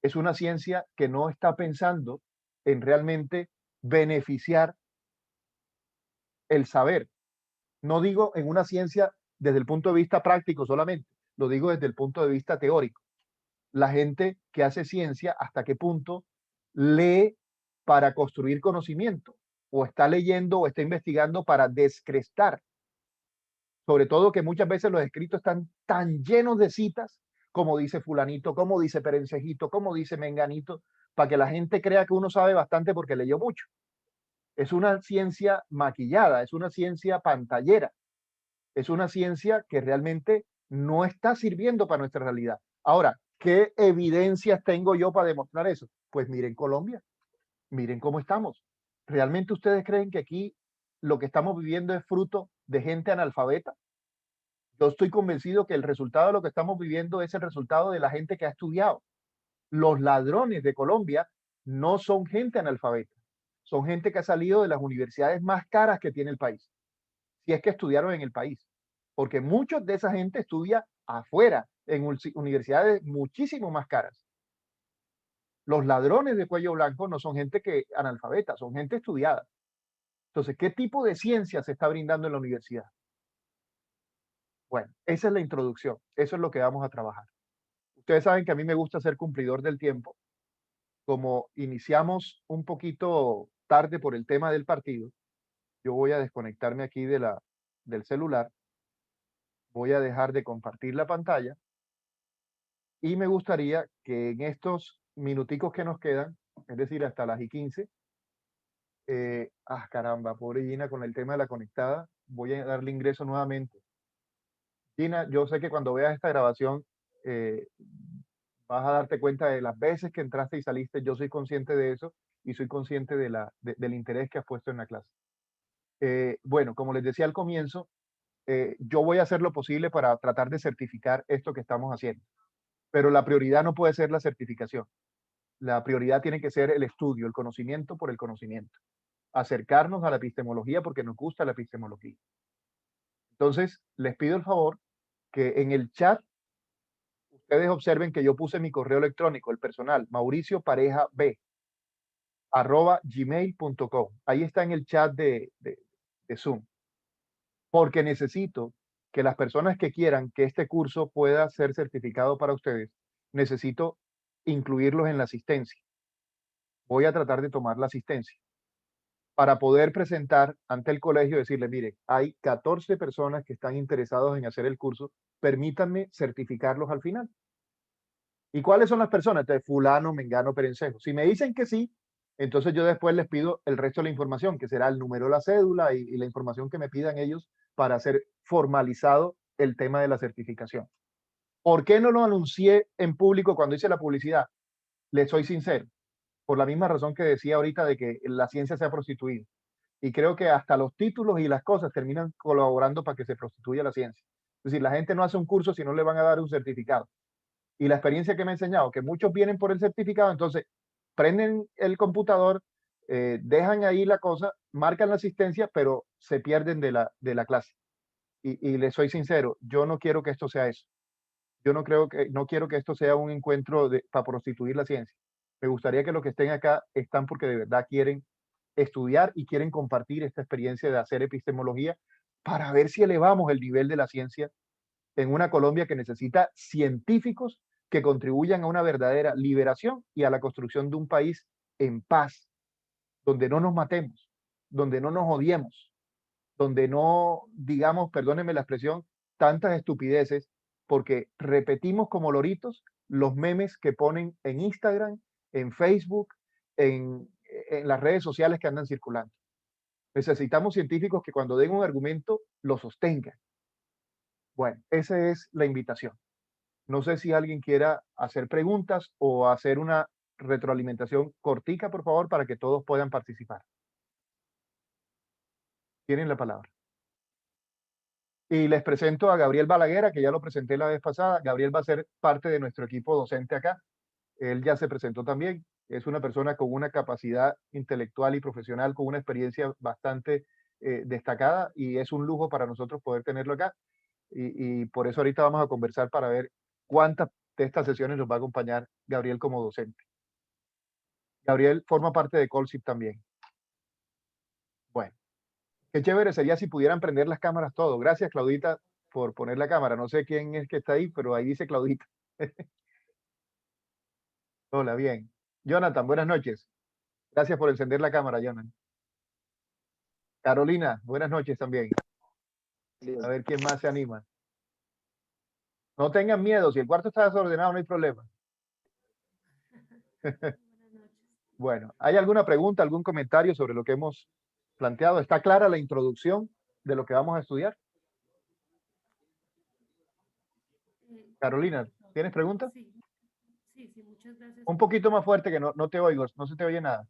Es una ciencia que no está pensando en realmente beneficiar el saber. No digo en una ciencia desde el punto de vista práctico solamente, lo digo desde el punto de vista teórico. La gente que hace ciencia, ¿hasta qué punto lee para construir conocimiento? O está leyendo o está investigando para descrestar. Sobre todo que muchas veces los escritos están tan llenos de citas, como dice fulanito, como dice perencejito, como dice menganito, para que la gente crea que uno sabe bastante porque leyó mucho. Es una ciencia maquillada, es una ciencia pantallera, es una ciencia que realmente no está sirviendo para nuestra realidad. Ahora, ¿qué evidencias tengo yo para demostrar eso? Pues miren Colombia, miren cómo estamos. ¿Realmente ustedes creen que aquí lo que estamos viviendo es fruto de gente analfabeta? Yo estoy convencido que el resultado de lo que estamos viviendo es el resultado de la gente que ha estudiado. Los ladrones de Colombia no son gente analfabeta, son gente que ha salido de las universidades más caras que tiene el país, si es que estudiaron en el país, porque muchos de esa gente estudia afuera, en universidades muchísimo más caras. Los ladrones de cuello blanco no son gente que analfabeta, son gente estudiada. Entonces, ¿qué tipo de ciencia se está brindando en la universidad? Bueno, esa es la introducción, eso es lo que vamos a trabajar. Ustedes saben que a mí me gusta ser cumplidor del tiempo. Como iniciamos un poquito tarde por el tema del partido, yo voy a desconectarme aquí del celular, voy a dejar de compartir la pantalla y me gustaría que en estos minuticos que nos quedan, es decir, hasta las y 15, caramba, pobre Gina con el tema de la conectada, voy a darle ingreso nuevamente. Gina, yo sé que cuando veas esta grabación eh, vas a darte cuenta de las veces que entraste y saliste. Yo soy consciente de eso y soy consciente del interés que has puesto en la clase. Bueno, como les decía al comienzo, yo voy a hacer lo posible para tratar de certificar esto que estamos haciendo, pero la prioridad no puede ser la certificación. La prioridad tiene que ser el estudio, el conocimiento por el conocimiento. Acercarnos a la epistemología porque nos gusta la epistemología. Entonces, les pido el favor que en el chat ustedes observen que yo puse mi correo electrónico, el personal, mauricioparejab@gmail.com. Ahí está en el chat de Zoom, porque necesito que las personas que quieran que este curso pueda ser certificado para ustedes, necesito incluirlos en la asistencia. Voy a tratar de tomar la asistencia. para poder presentar ante el colegio y decirle, mire, hay 14 personas que están interesados en hacer el curso, permítanme certificarlos al final. ¿Y cuáles son las personas? Entonces, fulano, mengano, perencejo. Si me dicen que sí, entonces yo después les pido el resto de la información, que será el número de la cédula y la información que me pidan ellos para hacer formalizado el tema de la certificación. ¿Por qué no lo anuncié en público cuando hice la publicidad? Les soy sincero, por la misma razón que decía ahorita de que la ciencia se ha prostituido. Y creo que hasta los títulos y las cosas terminan colaborando para que se prostituya la ciencia. Es decir, la gente no hace un curso si no le van a dar un certificado. Y la experiencia que me ha enseñado, que muchos vienen por el certificado, entonces prenden el computador, dejan ahí la cosa, marcan la asistencia, pero se pierden de la clase. Y les soy sincero, yo no quiero que esto sea eso. Yo no quiero que esto sea un encuentro para prostituir la ciencia. Me gustaría que los que estén acá están porque de verdad quieren estudiar y quieren compartir esta experiencia de hacer epistemología para ver si elevamos el nivel de la ciencia en una Colombia que necesita científicos que contribuyan a una verdadera liberación y a la construcción de un país en paz, donde no nos matemos, donde no nos odiemos, donde no digamos, perdónenme la expresión, tantas estupideces, porque repetimos como loritos los memes que ponen en Instagram, en Facebook, en las redes sociales que andan circulando. Necesitamos científicos que cuando den un argumento lo sostengan. Bueno, esa es la invitación. No sé si alguien quiera hacer preguntas o hacer una retroalimentación cortica, por favor, para que todos puedan participar. Tienen la palabra. Y les presento a Gabriel Balaguer, que ya lo presenté la vez pasada. Gabriel va a ser parte de nuestro equipo docente acá. Él ya se presentó también. Es una persona con una capacidad intelectual y profesional, con una experiencia bastante destacada y es un lujo para nosotros poder tenerlo acá. Y por eso ahorita vamos a conversar para ver cuántas de estas sesiones nos va a acompañar Gabriel como docente. Gabriel forma parte de Colsip también. Bueno, qué chévere sería si pudieran prender las cámaras todos. Gracias, Claudita, por poner la cámara. No sé quién es que está ahí, pero ahí dice Claudita. Hola, bien. Jonathan, buenas noches. Gracias por encender la cámara, Jonathan. Carolina, buenas noches también. A ver quién más se anima. No tengan miedo, si el cuarto está desordenado no hay problema. Bueno, ¿hay alguna pregunta, algún comentario sobre lo que hemos planteado? ¿Está clara la introducción de lo que vamos a estudiar? Carolina, ¿tienes pregunta? Sí, sí, sí, muchas gracias. Un poquito más fuerte que no te oigo, no se te oye nada.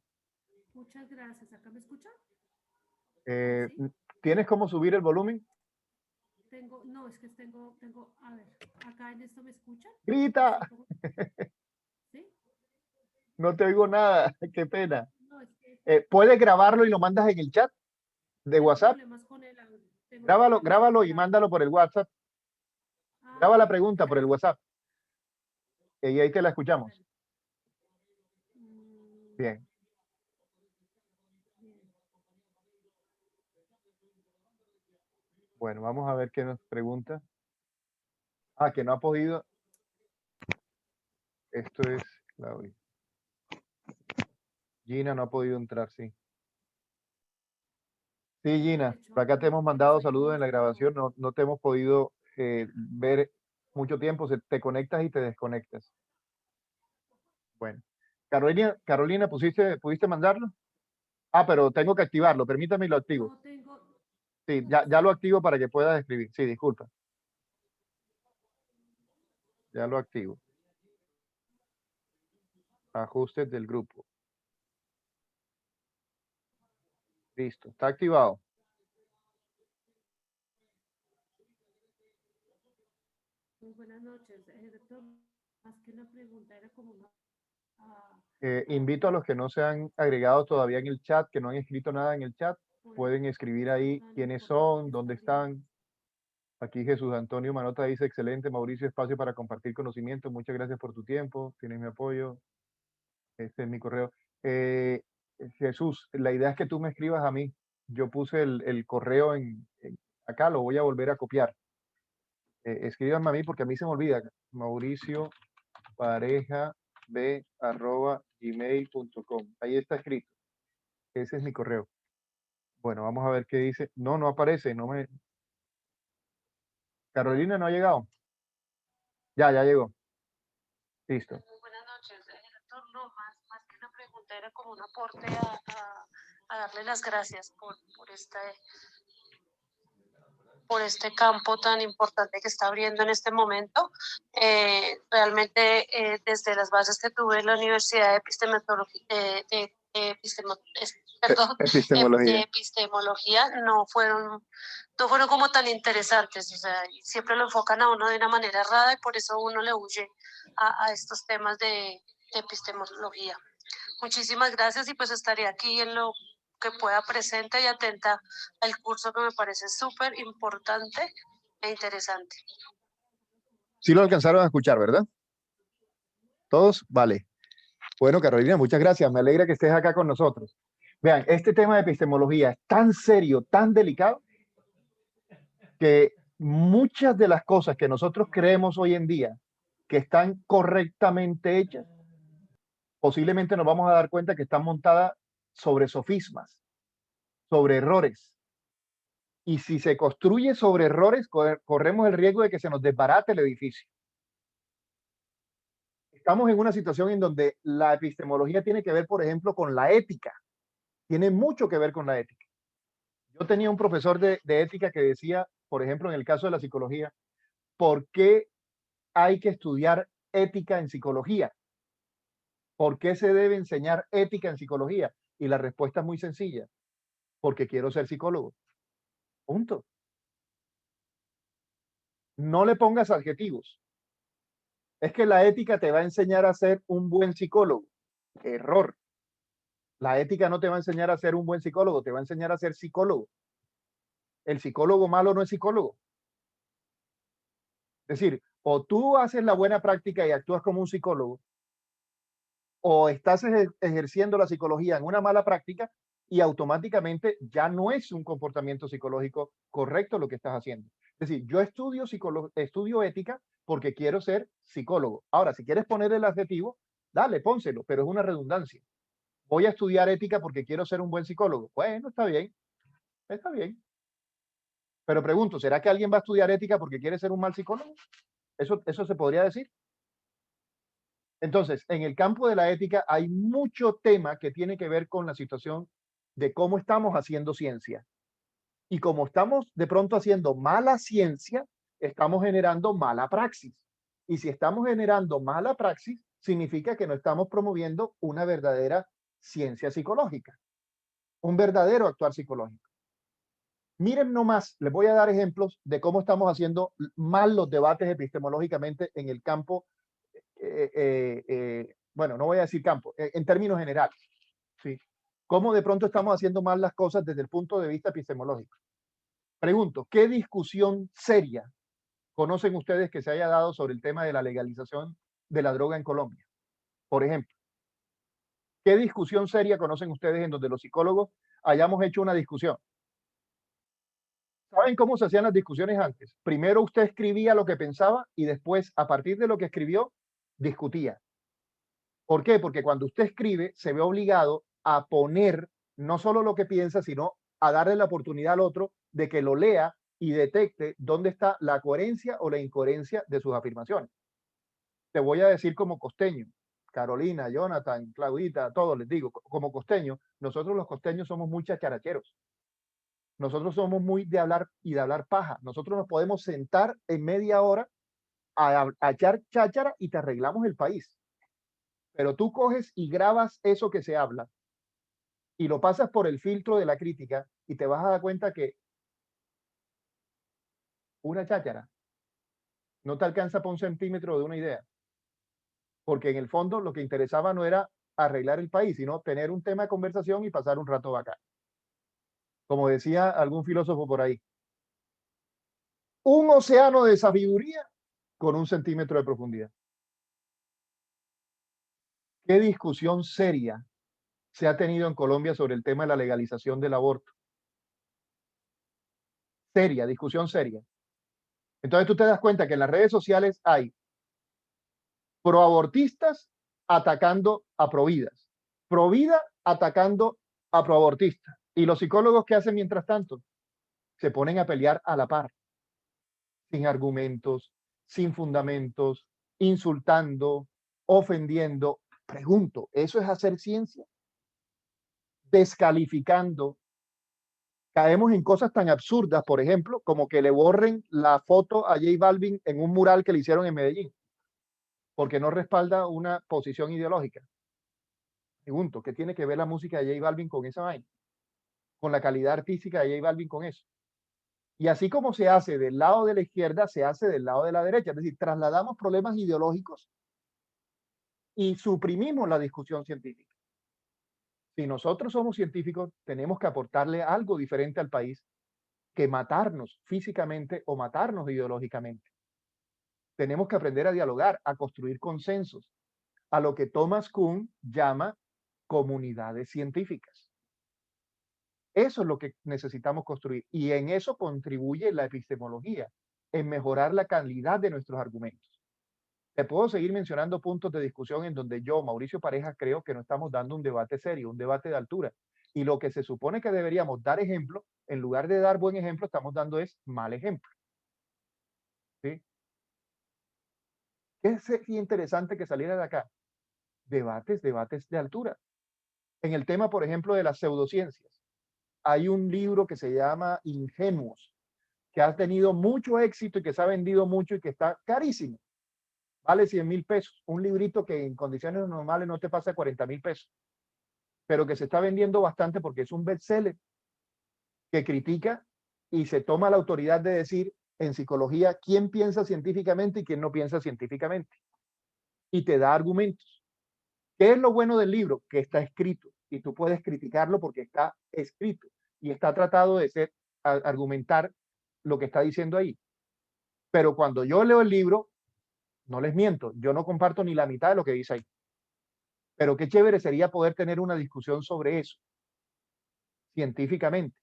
Muchas gracias. ¿Acá me escuchan? Eh, ¿Sí? ¿Tienes cómo subir el volumen? No, es que a ver, acá en esto me escuchan. ¡Grita! ¿Sí? No te oigo nada, qué pena. No, es que ¿Puedes grabarlo y lo mandas en el chat de tengo WhatsApp? problemas con el audio. Tengo Grábalo, problemas con grábalo el y audio. mándalo por el WhatsApp. Ah, Graba la bueno, pregunta por el WhatsApp y ahí te la escuchamos. bueno. Mm, Bien. bien. Bueno, vamos a ver qué nos pregunta. Ah, que no ha podido. Esto es Claudia. Gina no ha podido entrar, sí. Sí, De Gina, hecho, por acá te hemos apenas mandado saludos en salimos, la pero grabación, no te hemos podido ver mucho tiempo, te conectas y te desconectas. Bueno, Carolina, ¿pudiste mandarlo? Ah, pero tengo que activarlo, permítame y lo activo. no tengo. Sí, ya lo activo para que puedas escribir. Sí, disculpa, ya lo activo. Ajustes del grupo. Listo, está activado. Muy buenas noches. Doctor, más que una pregunta, era como una. ah, Invito a los que no se han agregado todavía en el chat, que no han escrito nada en el chat, por el pueden escribir ahí tan quiénes importante son, que dónde está viendo. están. Aquí Jesús Antonio Manota dice, excelente, Mauricio, espacio para compartir conocimiento. Muchas gracias por tu tiempo, tienes mi apoyo. Este es mi correo. Eh, Jesús, la idea es que tú me escribas a mí. Yo puse el correo acá, lo voy a volver a copiar. Escríbanme a mí porque a mí se me olvida. Mauricio pareja b @gmail.com. Ahí está escrito. Ese es mi correo. Bueno, vamos a ver qué dice. No, no aparece, no me... Carolina no ha llegado. Ya llegó. Listo. Muy buenas noches. Doctor, no, más que una pregunta, era como un aporte a darle las gracias por este campo tan importante que está abriendo en este momento. Realmente, desde las bases que tuve en la Universidad de Epistemología, de epistemología no fueron como tan interesantes, o sea, siempre lo enfocan a uno de una manera errada y por eso uno le huye a estos temas de epistemología. Muchísimas gracias y pues estaré aquí en lo que pueda presente y atenta al curso que me parece súper importante e interesante. Sí lo alcanzaron a escuchar, ¿verdad? ¿Todos? Vale. Bueno, Carolina, muchas gracias. Me alegra que estés acá con nosotros. Vean, este tema de epistemología es tan serio, tan delicado, que muchas de las cosas que nosotros creemos hoy en día que están correctamente hechas, posiblemente nos vamos a dar cuenta que están montadas sobre sofismas, sobre errores. Y si se construye sobre errores, corremos el riesgo de que se nos desbarate el edificio. Estamos en una situación en donde la epistemología tiene que ver, por ejemplo, con la ética. Tiene mucho que ver con la ética. Yo tenía un profesor de ética que decía, por ejemplo, en el caso de la psicología, ¿por qué hay que estudiar ética en psicología? ¿Por qué se debe enseñar ética en psicología? Y la respuesta es muy sencilla, porque quiero ser psicólogo. Punto. No le pongas adjetivos. Es que la ética te va a enseñar a ser un buen psicólogo. Error. La ética no te va a enseñar a ser un buen psicólogo, te va a enseñar a ser psicólogo. El psicólogo malo no es psicólogo. Es decir, o tú haces la buena práctica y actúas como un psicólogo, o estás ejerciendo la psicología en una mala práctica y automáticamente ya no es un comportamiento psicológico correcto lo que estás haciendo. Es decir, yo estudio ética porque quiero ser psicólogo. Ahora, si quieres poner el adjetivo, dale, pónselo, pero es una redundancia. Voy a estudiar ética porque quiero ser un buen psicólogo. Bueno, está bien, está bien. Pero pregunto, ¿será que alguien va a estudiar ética porque quiere ser un mal psicólogo? ¿Eso se podría decir? Entonces, en el campo de la ética hay mucho tema que tiene que ver con la situación de cómo estamos haciendo ciencia. Y como estamos de pronto haciendo mala ciencia, estamos generando mala praxis. Y si estamos generando mala praxis, significa que no estamos promoviendo una verdadera ciencia psicológica, un verdadero actuar psicológico. Miren nomás, les voy a dar ejemplos de cómo estamos haciendo mal los debates epistemológicamente en el campo, bueno, no voy a decir campo, en términos generales, ¿sí? Cómo de pronto estamos haciendo mal las cosas desde el punto de vista epistemológico. Pregunto, ¿qué discusión seria conocen ustedes que se haya dado sobre el tema de la legalización de la droga en Colombia? Por ejemplo, ¿qué discusión seria conocen ustedes en donde los psicólogos hayamos hecho una discusión? ¿Saben cómo se hacían las discusiones antes? Primero usted escribía lo que pensaba y después, a partir de lo que escribió, discutía. ¿Por qué? Porque cuando usted escribe, se ve obligado a poner no solo lo que piensa, sino a darle la oportunidad al otro de que lo lea y detecte dónde está la coherencia o la incoherencia de sus afirmaciones. Te voy a decir como costeño, Carolina, Jonathan, Claudita, a todos les digo, como costeño, nosotros los costeños somos muy chacharacheros. Nosotros somos muy de hablar y de hablar paja. Nosotros nos podemos sentar en media hora a echar cháchara y te arreglamos el país. Pero tú coges y grabas eso que se habla y lo pasas por el filtro de la crítica y te vas a dar cuenta que una cháchara no te alcanza por un centímetro de una idea. Porque en el fondo lo que interesaba no era arreglar el país, sino tener un tema de conversación y pasar un rato bacán. Como decía algún filósofo por ahí, un océano de sabiduría con un centímetro de profundidad. ¿Qué discusión seria se ha tenido en Colombia sobre el tema de la legalización del aborto? Seria, discusión seria. Entonces tú te das cuenta que en las redes sociales hay proabortistas atacando a providas, provida atacando a proabortistas ¿Y los psicólogos qué hacen mientras tanto? Se ponen a pelear a la par, sin argumentos, sin fundamentos, insultando, ofendiendo. Pregunto, ¿eso es hacer ciencia? Descalificando. Caemos en cosas tan absurdas, por ejemplo, como que le borren la foto a J Balvin en un mural que le hicieron en Medellín, porque no respalda una posición ideológica. Pregunto, ¿qué tiene que ver la música de J Balvin con esa vaina? Con la calidad artística de J Balvin con eso. Y así como se hace del lado de la izquierda, se hace del lado de la derecha. Es decir, trasladamos problemas ideológicos y suprimimos la discusión científica. Si nosotros somos científicos, tenemos que aportarle algo diferente al país que matarnos físicamente o matarnos ideológicamente. Tenemos que aprender a dialogar, a construir consensos, a lo que Thomas Kuhn llama comunidades científicas. Eso es lo que necesitamos construir y en eso contribuye la epistemología, en mejorar la calidad de nuestros argumentos. Te puedo seguir mencionando puntos de discusión en donde yo, Mauricio Pareja, creo que no estamos dando un debate serio, un debate de altura. Y lo que se supone que deberíamos dar ejemplo, en lugar de dar buen ejemplo, estamos dando es mal ejemplo. ¿Sí? ¿Qué sería interesante que saliera de acá? Debates de altura. En el tema, por ejemplo, de las pseudociencias, hay un libro que se llama Ingenuos, que ha tenido mucho éxito y que se ha vendido mucho y que está carísimo. Vale 100.000 pesos. Un librito que en condiciones normales no te pasa 40.000 pesos, pero que se está vendiendo bastante porque es un bestseller que critica y se toma la autoridad de decir en psicología quién piensa científicamente y quién no piensa científicamente. Y te da argumentos. ¿Qué es lo bueno del libro? Que está escrito y tú puedes criticarlo porque está escrito y está tratado de ser, argumentar lo que está diciendo ahí. Pero cuando yo leo el libro, no les miento, yo no comparto ni la mitad de lo que dice ahí. Pero qué chévere sería poder tener una discusión sobre eso, científicamente.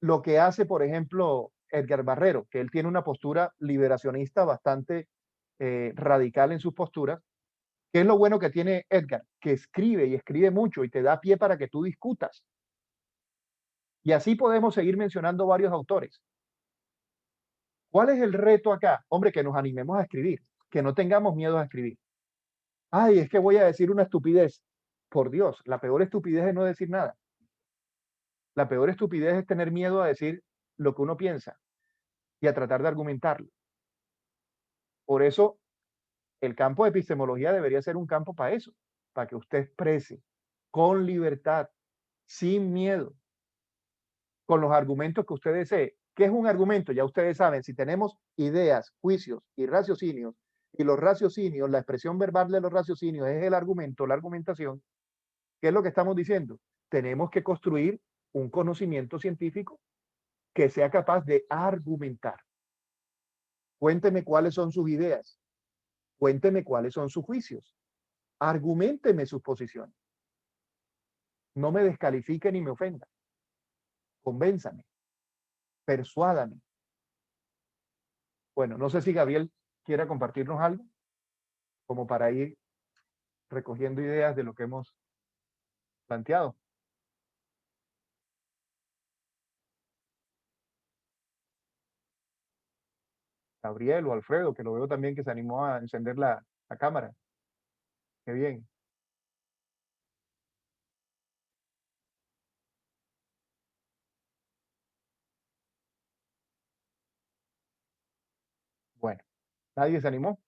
Lo que hace, por ejemplo, Edgar Barrero, que él tiene una postura liberacionista bastante radical en sus posturas. ¿Qué es lo bueno que tiene Edgar? Que escribe y escribe mucho y te da pie para que tú discutas. Y así podemos seguir mencionando varios autores. ¿Cuál es el reto acá? Hombre, que nos animemos a escribir, que no tengamos miedo a escribir. Ay, es que voy a decir una estupidez. Por Dios, la peor estupidez es no decir nada. La peor estupidez es tener miedo a decir lo que uno piensa y a tratar de argumentarlo. Por eso, el campo de epistemología debería ser un campo para eso, para que usted exprese con libertad, sin miedo, con los argumentos que usted desee. ¿Qué es un argumento? Ya ustedes saben, si tenemos ideas, juicios y raciocinios, y los raciocinios, la expresión verbal de los raciocinios es el argumento, la argumentación, ¿qué es lo que estamos diciendo? Tenemos que construir un conocimiento científico que sea capaz de argumentar. Cuénteme cuáles son sus ideas, cuénteme cuáles son sus juicios, argumenteme sus posiciones. No me descalifique ni me ofenda. Convénzame, persuádame. Bueno, no sé si Gabriel quiera compartirnos algo como para ir recogiendo ideas de lo que hemos planteado. Gabriel o Alfredo, que lo veo también que se animó a encender la cámara. Qué bien. Bueno, nadie se animó.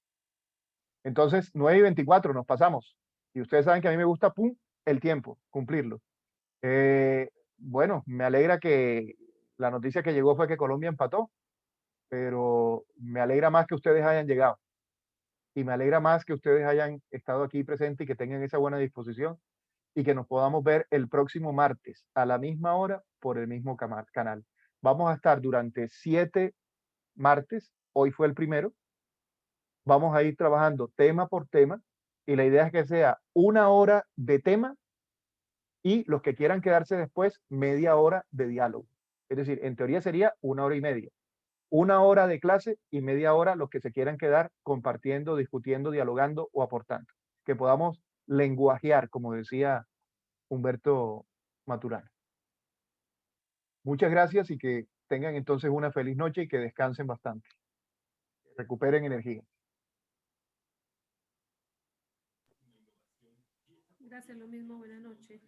Entonces, 9:24 nos pasamos. Y ustedes saben que a mí me gusta, pum, el tiempo, cumplirlo. Bueno, me alegra que la noticia que llegó fue que Colombia empató, pero me alegra más que ustedes hayan llegado. Y me alegra más que ustedes hayan estado aquí presentes y que tengan esa buena disposición y que nos podamos ver el próximo martes a la misma hora por el mismo canal. Vamos a estar durante 7 martes, hoy fue el primero, vamos a ir trabajando tema por tema y la idea es que sea 1 hora de tema y los que quieran quedarse después, media hora de diálogo. Es decir, en teoría sería 1 hora y media. 1 hora de clase y media hora los que se quieran quedar compartiendo, discutiendo, dialogando o aportando. Que podamos lenguajear, como decía Humberto Maturana. Muchas gracias y que tengan entonces una feliz noche y que descansen bastante. Recuperen energía. Gracias, lo mismo, buenas noches.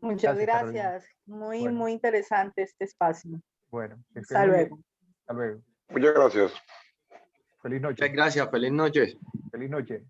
Muchas Gracias, gracias. Muy, Bueno. muy interesante este espacio. Bueno, que estén Hasta muy bien. luego. Hasta luego. Muchas gracias. Feliz noche. Muchas gracias, feliz noche. Feliz noche.